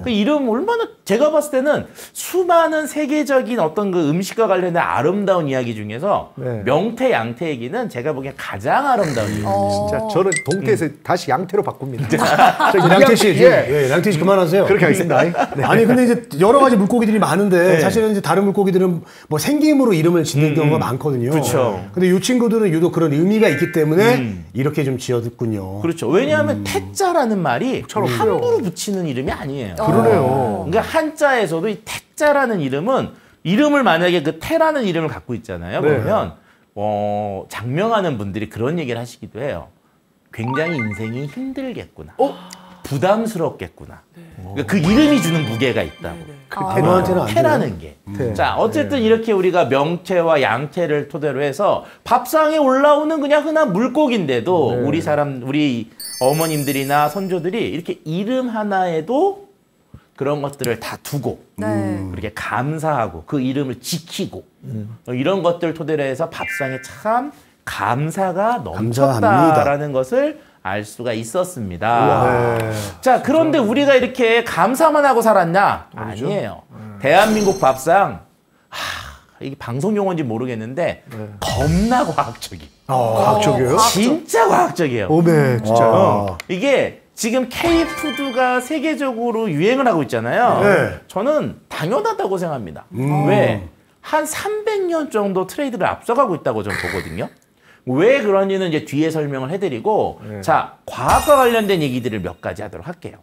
Speaker 2: 그 이름 얼마나 제가 봤을 때는 수많은 세계적인 어떤 그 음식과 관련된 아름다운 이야기 중에서 명태, 양태 얘기는 제가 보기엔 가장 아름다운 얘기입니다.
Speaker 3: 진짜 저는 동태에서 다시 양태로 바꿉니다.
Speaker 4: 양태 씨, 양태 씨 그만하세요.
Speaker 3: 그렇게 하겠습니다. 네.
Speaker 4: 아니 근데 이제 여러 가지 물고기들이 많은데 사실은 이제 다른 물고기들은 뭐 생김으로 이름을 짓는 경우가 많거든요.
Speaker 2: 그렇죠.
Speaker 4: 근데 이 친구들은 유독 그런 의미가 있기 때문에 이렇게 좀 지어듣군요.
Speaker 2: 그렇죠. 왜냐하면 태자라는 말이 함부로 붙이는 이름이 아니에요.
Speaker 3: 그러네요.
Speaker 2: 그러니까 한자에서도 이 태자라는 이름은 이름을 만약에 그 태라는 이름을 갖고 있잖아요. 그러면 장명하는 분들이 그런 얘기를 하시기도 해요. 굉장히 인생이 힘들겠구나. 부담스럽겠구나. 그러니까 그 이름이 주는 무게가 있다고.
Speaker 4: 대노한테는 안
Speaker 2: 태라는 게. 자, 어쨌든 이렇게 우리가 명태와 양태를 토대로 해서 밥상에 올라오는 그냥 흔한 물고기인데도 우리 어머님들이나 선조들이 이렇게 이름 하나에도 그런 것들을 다 두고 그렇게 감사하고 그 이름을 지키고 이런 것들 토대로 해서 밥상에 참 감사가 넘쳤다라는 것을 알 수가 있었습니다. 자, 그런데 우리가 이렇게 감사만 하고 살았냐? 아니에요. 대한민국 밥상 이게 방송 용어인지 모르겠는데 겁나 과학적이에요.
Speaker 3: 과학적이에요?
Speaker 2: 진짜 과학적이에요.
Speaker 3: 오메 진짜.
Speaker 2: 이게 지금 K푸드가 세계적으로 유행을 하고 있잖아요. 저는 당연하다고 생각합니다. 왜? 한 300년 정도 트레이드를 앞서가고 있다고 저는 보거든요. 왜 그런지는 이제 뒤에 설명을 해드리고 자, 과학과 관련된 얘기들을 몇 가지 하도록 할게요.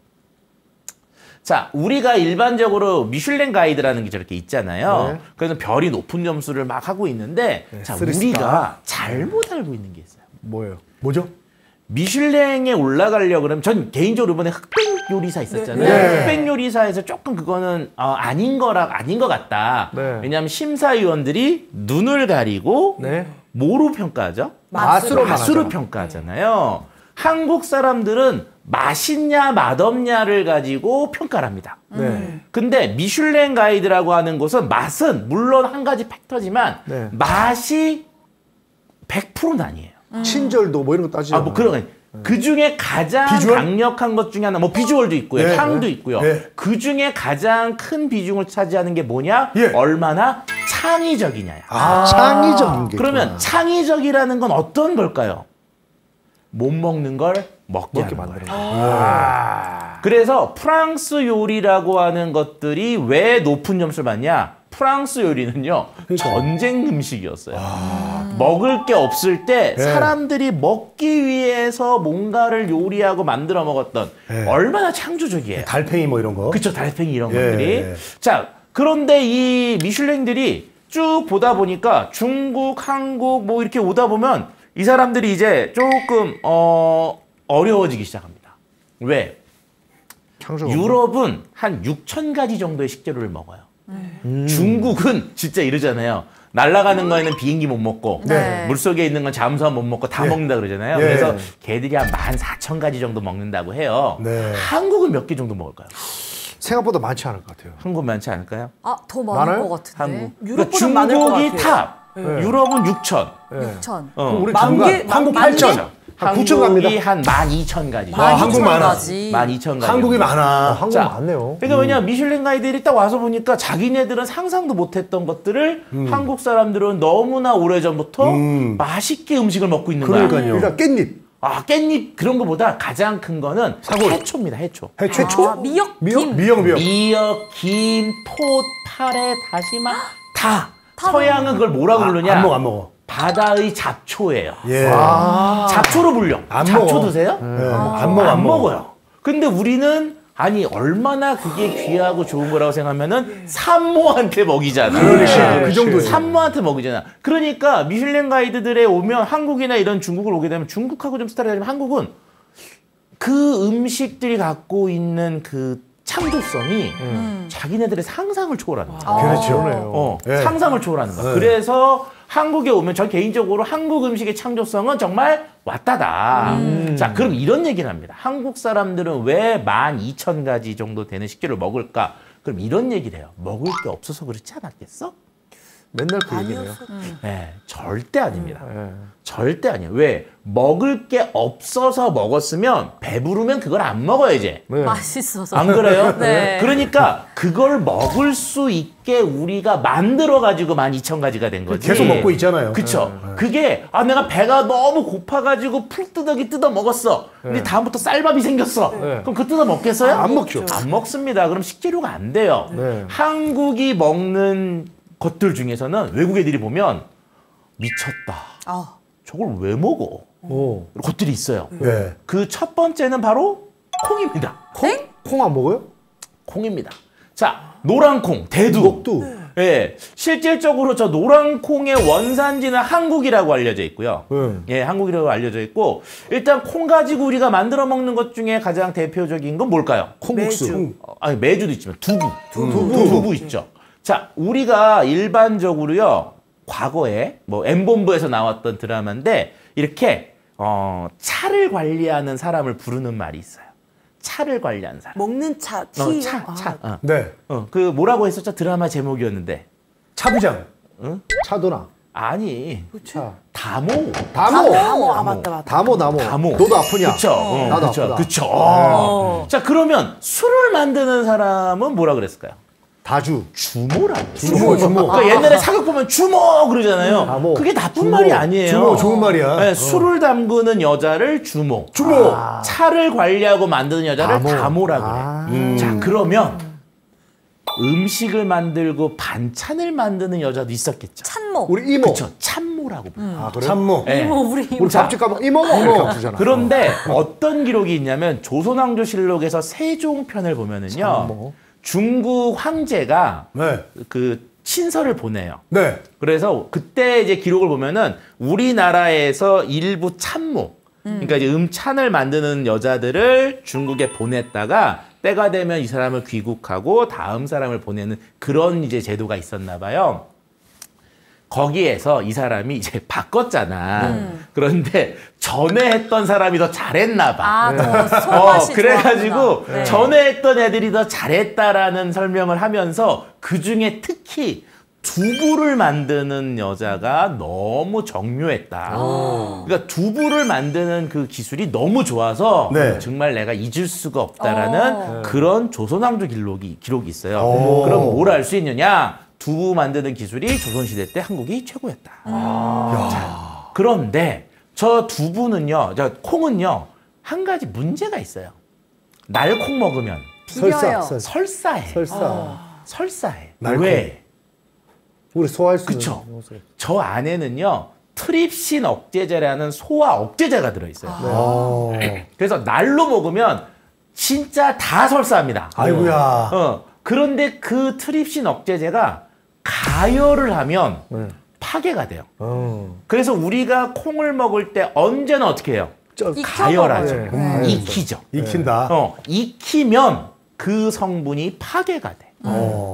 Speaker 2: 자, 우리가 일반적으로 미슐랭 가이드라는 게 저렇게 있잖아요. 그래서 별이 높은 점수를 막 하고 있는데 자, 우리가 잘못 알고 있는 게 있어요.
Speaker 4: 뭐죠?
Speaker 2: 미슐랭에 올라가려고 그러면 전 개인적으로 이번에 흑백 요리사 있었잖아요. 흑백 요리사에서 조금 그거는 아닌 것 같다. 왜냐하면 심사위원들이 눈을 가리고 뭐로 평가하죠? 맛으로 평가하잖아요. 한국 사람들은 맛있냐 맛없냐를 가지고 평가를 합니다. 근데 미슐랭 가이드라고 하는 곳은 맛은 물론 한 가지 팩터지만 맛이 100%는 아니에요.
Speaker 3: 친절도 뭐 이런 거 따지죠.
Speaker 2: 뭐 그런 그 중에 가장 강력한 것 중에 하나, 뭐 비주얼도 있고요, 향도 있고요. 그 중에 가장 큰 비중을 차지하는 게 뭐냐? 얼마나 창의적이냐야.
Speaker 3: 창의적인 게.
Speaker 2: 그러면 창의적이라는 건 어떤 걸까요? 못 먹는 걸 먹게 만드는 거예요. 그래서 프랑스 요리라고 하는 것들이 왜 높은 점수를 받냐? 프랑스 요리는요, 전쟁 음식이었어요. 먹을 게 없을 때 사람들이 먹기 위해서 뭔가를 요리하고 만들어 먹었던 얼마나 창조적이에요.
Speaker 4: 달팽이 뭐 이런 거.
Speaker 2: 그렇죠, 달팽이 이런 것들이. 자, 그런데 이 미슐랭들이 쭉 보다 보니까 중국, 한국 뭐 이렇게 오다 보면 이 사람들이 이제 조금 어려워지기 시작합니다. 왜? 유럽은 한 6,000가지 정도의 식재료를 먹어요. 중국은 진짜 이러잖아요. 날아가는 거에는 비행기 못 먹고
Speaker 1: 네.
Speaker 2: 물속에 있는 건 잠수함 못 먹고 다 먹는다 그러잖아요. 그래서 걔들이 한 14,000가지 정도 먹는다고 해요. 한국은 몇 개 정도 먹을까요?
Speaker 3: 생각보다 많지 않을 것 같아요.
Speaker 2: 한국 많지 않을까요?
Speaker 1: 아, 더 많을
Speaker 3: 많아요?
Speaker 1: 것 같은데.
Speaker 2: 한국.
Speaker 5: 유럽보다 많을 것
Speaker 2: 중국이
Speaker 5: 같아요.
Speaker 2: 탑. 유럽은 6,000.
Speaker 1: 6천.
Speaker 3: 우리
Speaker 5: 만
Speaker 3: 중간
Speaker 5: 개?
Speaker 4: 한국
Speaker 5: 만
Speaker 4: 8천.
Speaker 3: 한 9천 갑니다.
Speaker 2: 한국이 한 12,000가지.
Speaker 4: 한국 많아.
Speaker 2: 12,000가지.
Speaker 4: 한국이 많아.
Speaker 3: 한국
Speaker 2: 자,
Speaker 3: 많네요.
Speaker 2: 그러니까 왜냐 미슐랭 가이드들이 딱 와서 보니까 자기네들은 상상도 못했던 것들을 한국 사람들은 너무나 오래전부터 맛있게 음식을 먹고 있는 거야.
Speaker 4: 그러니까요.
Speaker 3: 일단 깻잎.
Speaker 2: 아, 깻잎 그런 거보다 가장 큰 거는 해초입니다. 해초.
Speaker 3: 해초?
Speaker 1: 아, 미역,
Speaker 3: 미역?
Speaker 1: 김.
Speaker 4: 미역.
Speaker 2: 미역, 김, 톳, 파래, 다시마 다. 서양은 그걸 뭐라고 부르냐?
Speaker 4: 안 먹어.
Speaker 2: 바다의 잡초예요.
Speaker 4: 예.
Speaker 2: 잡초로 불려.
Speaker 4: 안
Speaker 2: 잡초
Speaker 4: 먹어.
Speaker 2: 드세요?
Speaker 4: 안
Speaker 2: 안 먹어요. 근데 우리는 아니 얼마나 그게 귀하고 좋은 거라고 생각하면은 산모한테 먹이잖아.
Speaker 4: 그러니까 그 정도.
Speaker 2: 산모한테 먹이잖아. 그러니까 미슐랭 가이드들에 오면 한국이나 이런 중국을 오게 되면 중국하고 좀 스타일이 다르면 한국은 그 음식들이 갖고 있는 그 창조성이 자기네들의 상상을 초월하는 거야.
Speaker 4: 그렇죠.
Speaker 2: 상상을 초월하는 거야. 그래서 한국에 오면 저 개인적으로 한국 음식의 창조성은 정말 왔다다. 자, 그럼 이런 얘기를 합니다. 한국 사람들은 왜 12,000가지 정도 되는 식재료를 먹을까? 그럼 이런 얘기를 해요. 먹을 게 없어서 그렇지 않았겠어?
Speaker 3: 맨날 그 얘기네요.
Speaker 2: 네, 절대 아닙니다. 절대 아니에요. 왜? 먹을 게 없어서 먹었으면 배부르면 그걸 안 먹어요, 이제.
Speaker 1: 맛있어서.
Speaker 2: 안 그래요?
Speaker 1: 네.
Speaker 2: 그러니까 그걸 먹을 수 있게 우리가 만들어가지고 12,000가지가 된 거지.
Speaker 4: 계속 먹고 있잖아요.
Speaker 2: 그쵸. 그게, 아, 내가 배가 너무 고파가지고 풀뜨덕이 뜯어 먹었어. 근데 다음부터 쌀밥이 생겼어. 그럼 그 뜯어 먹겠어요?
Speaker 3: 안 먹죠.
Speaker 2: 안 먹습니다. 그럼 식재료가 안 돼요. 한국이 먹는 것들 중에서는 외국 애들이 보면 미쳤다. 저걸 왜 먹어? 것들이 있어요.
Speaker 4: 네.
Speaker 2: 그 첫 번째는 바로 콩입니다.
Speaker 3: 콩 안 먹어요?
Speaker 2: 콩입니다. 자, 노란콩, 대두.
Speaker 3: 녹두.
Speaker 2: 예, 실질적으로 저 노란콩의 원산지는 한국이라고 알려져 있고요. 예, 한국이라고 알려져 있고 일단 콩 가지고 우리가 만들어 먹는 것 중에 가장 대표적인 건 뭘까요?
Speaker 3: 콩국수.
Speaker 2: 아니, 매주도 있지만 두부 있죠. 자, 우리가 일반적으로요, 과거에 뭐 M본부에서 나왔던 드라마인데 이렇게 차를 관리하는 사람을 부르는 말이 있어요. 차를 관리하는 사람.
Speaker 5: 먹는 차, 티.
Speaker 2: 차.
Speaker 4: 네.
Speaker 2: 그 뭐라고 했었죠? 드라마 제목이었는데.
Speaker 4: 차부장.
Speaker 3: 차도나.
Speaker 2: 아니.
Speaker 3: 차.
Speaker 2: 다모.
Speaker 5: 다모. 아, 맞다.
Speaker 3: 다모. 너도 아프냐?
Speaker 2: 그쵸.
Speaker 3: 나도
Speaker 2: 그쵸.
Speaker 3: 아프다.
Speaker 2: 그쵸. 자, 그러면 술을 만드는 사람은 뭐라 그랬을까요?
Speaker 3: 다주.
Speaker 2: 주모라고.
Speaker 3: 주모.
Speaker 2: 그러니까 옛날에 사극 보면 주모 그러잖아요.
Speaker 3: 다모.
Speaker 2: 그게 나쁜 말이 아니에요.
Speaker 4: 주모 좋은 말이야.
Speaker 2: 네, 술을 담그는 여자를 주모. 차를 관리하고 만드는 여자를 다모라고 그래. 자, 그러면 음식을 만들고 반찬을 만드는 여자도 있었겠죠.
Speaker 1: 찬모.
Speaker 3: 우리 이모.
Speaker 2: 그렇죠. 참모라고 불러요.
Speaker 3: 아, 그래?
Speaker 4: 참모.
Speaker 2: 네.
Speaker 1: 이모, 우리 이모.
Speaker 3: 우리 밥집 가면 이모 이렇게 부르잖아.
Speaker 2: 그런데 어떤 기록이 있냐면 조선왕조실록에서 세종편을 보면은요. 중국 황제가
Speaker 4: 네.
Speaker 2: 그 친서를 보내요.
Speaker 4: 네.
Speaker 2: 그래서 그때 이제 기록을 보면은 우리나라에서 일부 참모, 그러니까 이제 음찬을 만드는 여자들을 중국에 보냈다가 때가 되면 이 사람을 귀국하고 다음 사람을 보내는 그런 이제 제도가 있었나 봐요. 거기에서 이 사람이 이제 바꿨잖아. 그런데 전에 했던 사람이 더 잘했나 봐.
Speaker 1: 더 손맛이
Speaker 2: 그래가지고
Speaker 1: 좋았구나. 네.
Speaker 2: 전에 했던 애들이 더 잘했다라는 설명을 하면서 그 중에 특히 두부를 만드는 여자가 너무 정묘했다. 그러니까 두부를 만드는 그 기술이 너무 좋아서
Speaker 4: 네.
Speaker 2: 정말 내가 잊을 수가 없다라는 그런 조선왕조 기록이 있어요. 그럼 뭘 알 수 있느냐? 두부 만드는 기술이 조선시대 때 한국이 최고였다. 자, 그런데 저 두부는요, 저 콩은요, 한 가지 문제가 있어요. 날콩 먹으면
Speaker 1: 비려요.
Speaker 2: 설사해. 설사해.
Speaker 3: 날콩.
Speaker 2: 왜?
Speaker 3: 우리 소화할 수 있는.
Speaker 2: 그쵸. 저 안에는요, 트립신 억제제라는 소화 억제제가 들어있어요. 그래서 날로 먹으면 진짜 다 설사합니다.
Speaker 4: 아이고야.
Speaker 2: 그런데 그 트립신 억제제가 가열을 하면 파괴가 돼요. 그래서 우리가 콩을 먹을 때 언제나 어떻게 해요? 가열하죠.
Speaker 1: 먹어요.
Speaker 2: 익히죠.
Speaker 4: 익힌다.
Speaker 2: 익히면 그 성분이 파괴가 돼.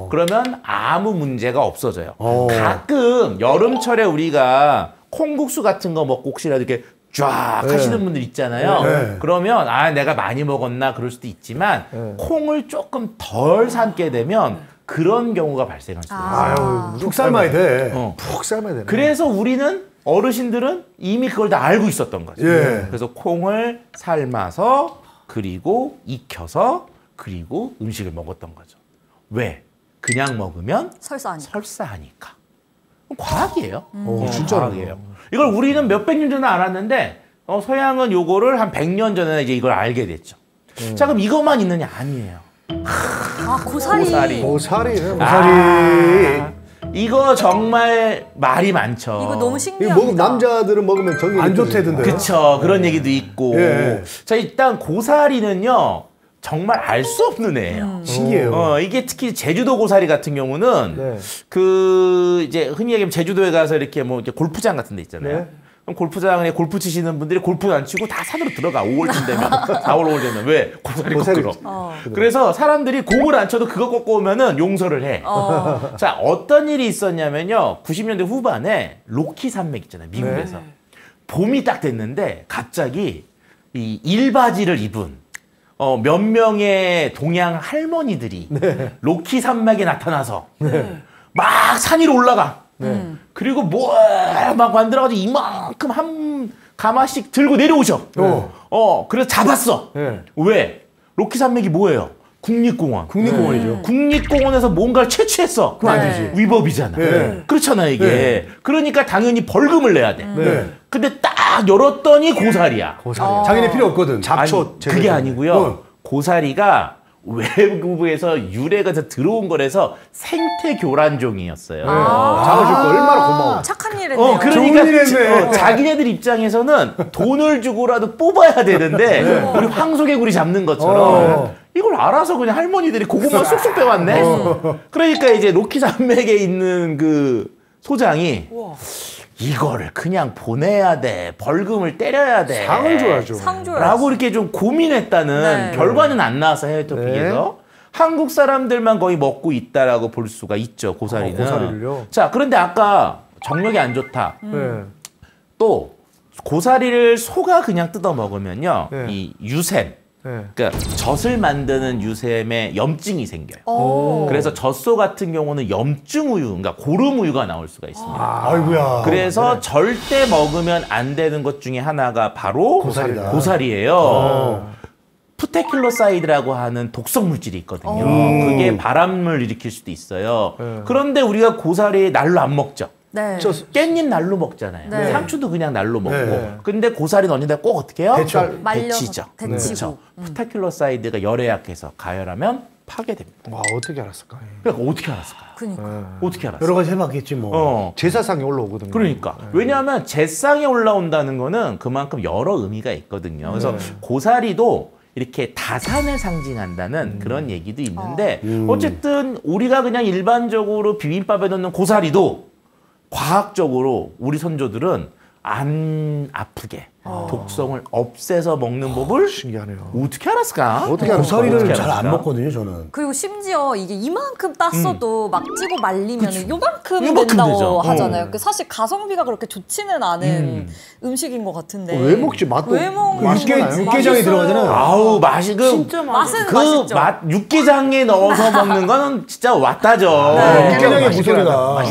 Speaker 2: 그러면 아무 문제가 없어져요. 가끔 여름철에 우리가 콩국수 같은 거 먹고 혹시라도 이렇게 쫙 하시는 분들 있잖아요. 그러면 내가 많이 먹었나 그럴 수도 있지만 콩을 조금 덜 삶게 되면 그런 경우가 발생할 수 있어요.
Speaker 4: 푹 삶아야 돼.
Speaker 3: 푹 삶아야 되네.
Speaker 2: 그래서 우리는 어르신들은 이미 그걸 다 알고 있었던 거죠. 그래서 콩을 삶아서 그리고 익혀서 그리고 음식을 먹었던 거죠. 왜? 그냥 먹으면 설사하니까. 과학이에요.
Speaker 3: 진짜
Speaker 2: 과학이에요. 이걸 우리는 몇백 년 전에 알았는데 서양은 요거를 한 100년 전에 이제 이걸 알게 됐죠. 자, 그럼 이것만 있느냐? 아니에요.
Speaker 1: 고사리.
Speaker 2: 이거 정말 말이 많죠.
Speaker 1: 이거 너무 신기합니다.
Speaker 3: 남자들은 먹으면 정이
Speaker 4: 안 좋대던데.
Speaker 2: 그쵸. 그런 얘기도 있고. 자, 일단 고사리는요. 정말 알 수 없는 애예요.
Speaker 4: 신기해요.
Speaker 2: 이게 특히 제주도 고사리 같은 경우는 이제 흔히 얘기하면 제주도에 가서 이렇게 이렇게 골프장 같은 데 있잖아요. 그럼 골프장에 골프 치시는 분들이 골프 안 치고 다 산으로 들어가. 5월쯤 되면. 4월, 5월 되면. 왜? 고사리 꺾으러. 그래서 사람들이 공을 안 쳐도 그거 꺾고 오면은 용서를 해. 자, 어떤 일이 있었냐면요. 90년대 후반에 로키 산맥 있잖아요. 미국에서. 봄이 딱 됐는데 갑자기 이 일바지를 입은 몇 명의 동양 할머니들이 로키 산맥에 나타나서 막 산 위로 올라가. 그리고 막 만들어가지고 이만큼 한 가마씩 들고 내려오셔. 그래서 잡았어. 왜? 로키 산맥이 뭐예요? 국립공원.
Speaker 4: 국립공원이죠.
Speaker 2: 국립공원에서 뭔가를 채취했어.
Speaker 4: 그건 안 되지.
Speaker 2: 위법이잖아. 그렇잖아, 이게. 그러니까 당연히 벌금을 내야 돼. 근데 딱 열었더니 고사리야.
Speaker 4: 자기네 필요 없거든.
Speaker 3: 잡초.
Speaker 2: 그게 아니고요. 고사리가 외부에서 유래가 들어온 거라서 생태 교란종이었어요.
Speaker 3: 잡아줄 거 얼마나 고마워.
Speaker 1: 착한 일 했네요.
Speaker 2: 그러니까 자기네들 입장에서는 돈을 주고라도 뽑아야 되는데 우리 황소개구리 잡는 것처럼 이걸 알아서 그냥 할머니들이 고구마 쏙쏙 빼왔네. 그러니까 이제 로키 산맥에 있는 그 소장이 이거를 그냥 보내야 돼. 벌금을 때려야 돼.
Speaker 3: 상을 줘야죠.
Speaker 2: 라고 이렇게 좀 고민했다는 결과는 안 나와서 해외 토픽에서. 한국 사람들만 거의 먹고 있다라고 볼 수가 있죠. 고사리는.
Speaker 3: 고사리를요?
Speaker 2: 자, 그런데 아까 정력이 안 좋다. 또 고사리를 소가 그냥 뜯어 먹으면요. 이 유샘. 그러니까 젖을 만드는 유샘에 염증이 생겨요. 그래서 젖소 같은 경우는 염증 우유, 그러니까 고름 우유가 나올 수가 있습니다.
Speaker 4: 아이고야.
Speaker 2: 그래서 절대 먹으면 안 되는 것 중에 하나가 바로
Speaker 4: 고사리다.
Speaker 2: 고사리예요. 푸테킬로사이드라고 하는 독성 물질이 있거든요. 그게 바람을 일으킬 수도 있어요. 그런데 우리가 고사리 날로 안 먹죠. 깻잎 날로 먹잖아요. 상추도 그냥 날로 먹고. 근데 고사리는 언제나 꼭 어떻게 해요? 데치죠. 그렇죠. 푸테킬로사이드가 열에 약해서 가열하면 파괴됩니다.
Speaker 3: 와, 어떻게 알았을까?
Speaker 2: 그러니까 어떻게 알았을까요? 어떻게 알았어요?
Speaker 4: 여러 가지 해봤겠지 뭐.
Speaker 3: 제사상에 올라오거든요.
Speaker 2: 그러니까. 왜냐하면 제상에 올라온다는 거는 그만큼 여러 의미가 있거든요. 그래서 고사리도 이렇게 다산을 상징한다는 그런 얘기도 있는데 어쨌든 우리가 그냥 일반적으로 비빔밥에 넣는 고사리도 과학적으로 우리 선조들은 안 아프게 독성을 없애서 먹는 법을
Speaker 3: 신기하네요.
Speaker 2: 어떻게 알았을까?
Speaker 4: 고사리를 잘 안 먹거든요, 저는.
Speaker 1: 그리고 심지어 이게 이만큼 땄어도 막 찌고 말리면 요만큼
Speaker 2: 요만큼
Speaker 1: 된다고
Speaker 2: 되죠.
Speaker 1: 하잖아요. 사실 가성비가 그렇게 좋지는 않은 음식인 것 같은데.
Speaker 3: 왜 먹지? 맛도
Speaker 1: 왜 먹?
Speaker 4: 육개장이 들어가잖아요.
Speaker 2: 아우 맛이
Speaker 5: 진짜 맛있어요.
Speaker 1: 맛있죠.
Speaker 2: 육개장에 넣어서 먹는 거는 진짜 왔다죠.
Speaker 4: 육개장의 무소리가.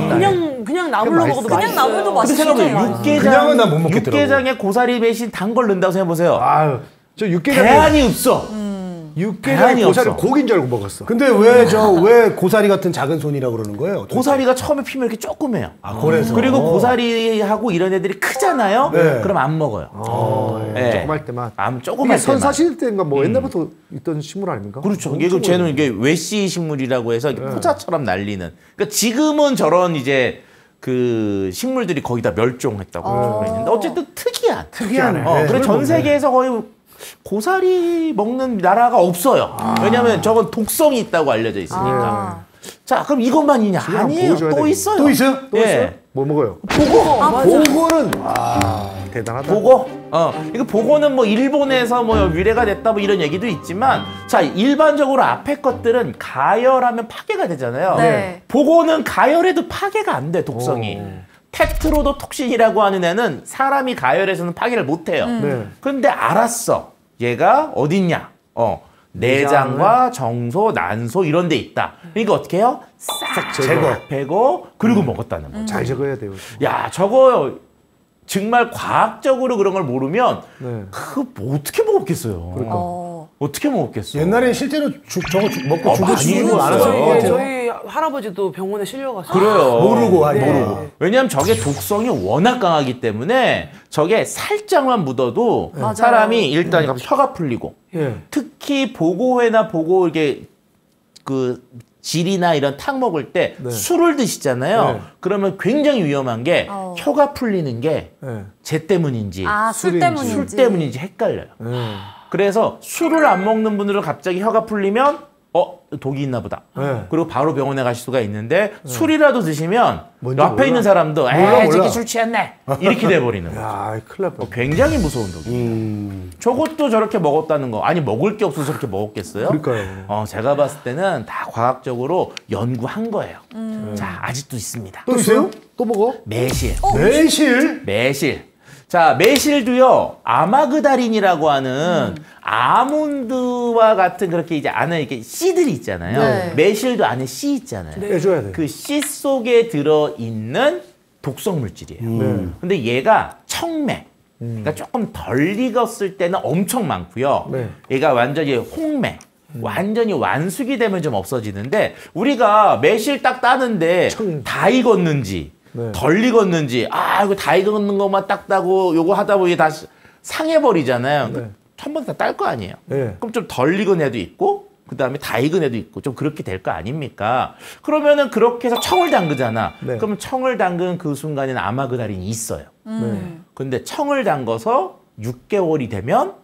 Speaker 5: 그냥 나물로 먹어도
Speaker 1: 그냥
Speaker 5: 맛있어요.
Speaker 1: 나물도
Speaker 2: 근데
Speaker 1: 맛있죠.
Speaker 2: 생각해보세요.
Speaker 4: 그냥은 난못 먹겠더라고.
Speaker 2: 육개장에 고사리 대신 단 걸 넣는다고 생각해보세요.
Speaker 3: 아유, 저 육개장
Speaker 2: 대안이 없어.
Speaker 3: 육개장 고사리
Speaker 2: 없어.
Speaker 3: 고기인 줄 알고 먹었어.
Speaker 4: 근데 왜 고사리 같은 작은 손이라고 그러는 거예요?
Speaker 2: 고사리가 처음에 피면 이렇게 조그매요.
Speaker 4: 그래서.
Speaker 2: 그리고 고사리하고 이런 애들이 크잖아요. 그럼 안 먹어요.
Speaker 3: 조그말 때만.
Speaker 2: 조그만
Speaker 3: 이게
Speaker 2: 때만.
Speaker 3: 선사시대 때인가 뭐 옛날부터 있던 식물 아닙니까?
Speaker 2: 그렇죠. 이게 쟤는 이게 외씨 식물이라고 해서 포자처럼 날리는. 그러니까 지금은 저런 이제 그 식물들이 거의 다 멸종했다고 그랬는데 어쨌든 특이한. 그래서 전 세계에서 거의 고사리 먹는 나라가 없어요. 왜냐하면 저건 독성이 있다고 알려져 있으니까. 자, 그럼 이것만이냐? 아니에요. 또 있어요.
Speaker 4: 또 있어요?
Speaker 3: 또 있어요? 뭐 먹어요?
Speaker 2: 보고.
Speaker 3: 보고는 대단하다.
Speaker 2: 보고, 이거 보고는 뭐 일본에서 뭐 유래가 됐다 뭐 이런 얘기도 있지만, 자, 일반적으로 앞에 것들은 가열하면 파괴가 되잖아요.
Speaker 1: 네.
Speaker 2: 보고는 가열해도 파괴가 안 돼, 독성이. 테트로도톡신이라고 하는 애는 사람이 가열해서는 파괴를 못 해요.
Speaker 3: 네.
Speaker 2: 근데 알았어. 얘가 어딨냐? 내장과 정소, 난소 이런 데 있다. 그러니까 어떻게 해요? 싹 제거, 그리고 먹었다는 거죠.
Speaker 3: 잘 적어야 돼요.
Speaker 2: 야, 저거 정말 과학적으로 그런 걸 모르면 뭐 어떻게 먹었겠어요. 어떻게 먹었겠어.
Speaker 4: 옛날에 실제로 저거 먹고
Speaker 2: 많이
Speaker 4: 죽으시는 분
Speaker 2: 먹었어요.
Speaker 4: 많았을 것 같아요.
Speaker 5: 저희 할아버지도 병원에 실려갔어요.
Speaker 2: 그래요.
Speaker 4: 모르고.
Speaker 2: 왜냐하면 저게 독성이 워낙 강하기 때문에 저게 살짝만 묻어도
Speaker 1: 맞아요.
Speaker 2: 사람이 일단 혀가 풀리고 특히 보고회나 보고 이게 그 질이나 이런 탕 먹을 때 술을 드시잖아요. 그러면 굉장히 위험한 게 혀가 풀리는 게 쟤 때문인지
Speaker 1: 술 때문인지.
Speaker 2: 술 때문인지 헷갈려요. 그래서 술을 안 먹는 분들은 갑자기 혀가 풀리면 독이 있나 보다. 그리고 바로 병원에 가실 수가 있는데 술이라도 드시면 옆에 있는 사람도 저기 술 취했네. 이렇게 돼버리는 거죠.
Speaker 3: 야, 큰일 날 뻔.
Speaker 2: 굉장히 무서운 독이에요. 저것도 저렇게 먹었다는 거. 아니 먹을 게 없어서 저렇게 먹었겠어요?
Speaker 3: 그러니까요.
Speaker 2: 제가 봤을 때는 다 과학적으로 연구한 거예요. 자, 아직도 있습니다.
Speaker 3: 또 있어요? 또 먹어?
Speaker 2: 매실.
Speaker 3: 매실?
Speaker 2: 자, 매실도요, 아마그다린이라고 하는 아몬드와 같은 그렇게 이제 안에 이렇게 씨들이 있잖아요.
Speaker 1: 네.
Speaker 2: 매실도 안에 씨 있잖아요.
Speaker 3: 빼줘야 돼.
Speaker 2: 그 씨 속에 들어있는 독성 물질이에요. 근데 얘가 청매. 그러니까 조금 덜 익었을 때는 엄청 많고요. 얘가 완전히 홍매. 완전히 완숙이 되면 좀 없어지는데 우리가 매실 딱 따는데 다 익었는지 덜 익었는지 이거 다 익었는 것만 딱 따고 요거 하다 보니 다 상해버리잖아요. 한 번 다 딸 거 아니에요. 그럼 좀 덜 익은 애도 있고 그 다음에 다 익은 애도 있고 좀 그렇게 될 거 아닙니까? 그러면은 그렇게 해서 청을 담그잖아. 그러면 청을 담근 그 순간에는 아마그다린이 있어요. 근데 청을 담궈서 6개월이 되면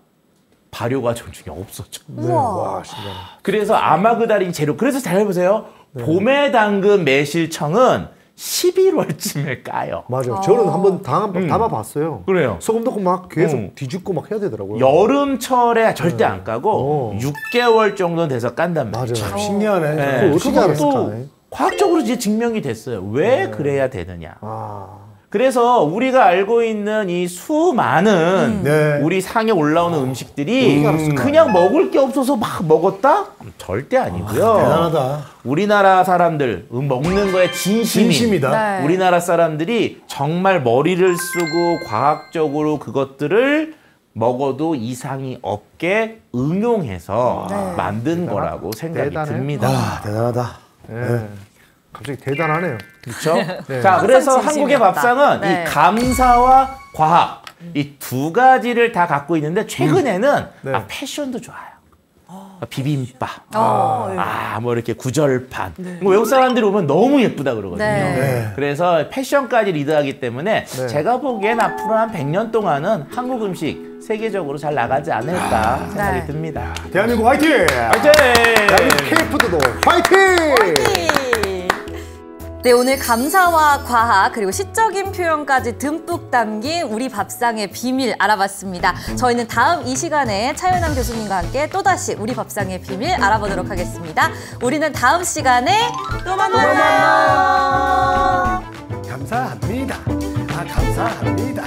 Speaker 2: 발효 과정 중에 없어져.
Speaker 3: 와, 신기하네.
Speaker 2: 그래서 아마그다린 재료. 그래서 잘 보세요. 봄에 담근 매실청은 11월쯤에 까요.
Speaker 3: 맞아요. 저는 한번 담아봤어요.
Speaker 2: 그래요.
Speaker 3: 소금 넣고 막 계속 뒤집고 막 해야 되더라고요.
Speaker 2: 여름철에 절대 안 까고 6개월 정도 돼서 깐단 말이에요.
Speaker 3: 맞아요.
Speaker 4: 신기하네.
Speaker 3: 그걸 어떻게 알았을까?
Speaker 2: 그것도 과학적으로 이제 증명이 됐어요. 왜 그래야 되느냐. 그래서 우리가 알고 있는 이 수많은 우리 상에 올라오는 음식들이 그냥 먹을 게 없어서 막 먹었다? 절대 아니고요.
Speaker 4: 대단하다.
Speaker 2: 우리나라 사람들 먹는 거에
Speaker 4: 진심이다.
Speaker 2: 우리나라 사람들이 정말 머리를 쓰고 과학적으로 그것들을 먹어도 이상이 없게 응용해서 만든 거라고 생각이 듭니다.
Speaker 4: 대단하다.
Speaker 3: 갑자기 대단하네요.
Speaker 2: 그렇죠? 자, 그래서 한국의 밥상은 이 감사와 과학 이 두 가지를 다 갖고 있는데 최근에는 패션도 좋아요. 비빔밥, 뭐 이렇게 구절판. 외국 사람들이 오면 너무 예쁘다 그러거든요. 그래서 패션까지 리드하기 때문에 제가 보기엔 앞으로 한 100년 동안은 한국 음식 세계적으로 잘 나가지 않을까 생각이 듭니다.
Speaker 4: 대한민국 화이팅!
Speaker 2: 화이팅!
Speaker 3: 대한민국 K푸드도 화이팅!
Speaker 1: 네, 오늘 감사와 과학 그리고 시적인 표현까지 듬뿍 담긴 우리 밥상의 비밀 알아봤습니다. 저희는 다음 이 시간에 차윤남 교수님과 함께 또다시 우리 밥상의 비밀 알아보도록 하겠습니다. 우리는 다음 시간에 또 만나요.
Speaker 4: 감사합니다. 감사합니다.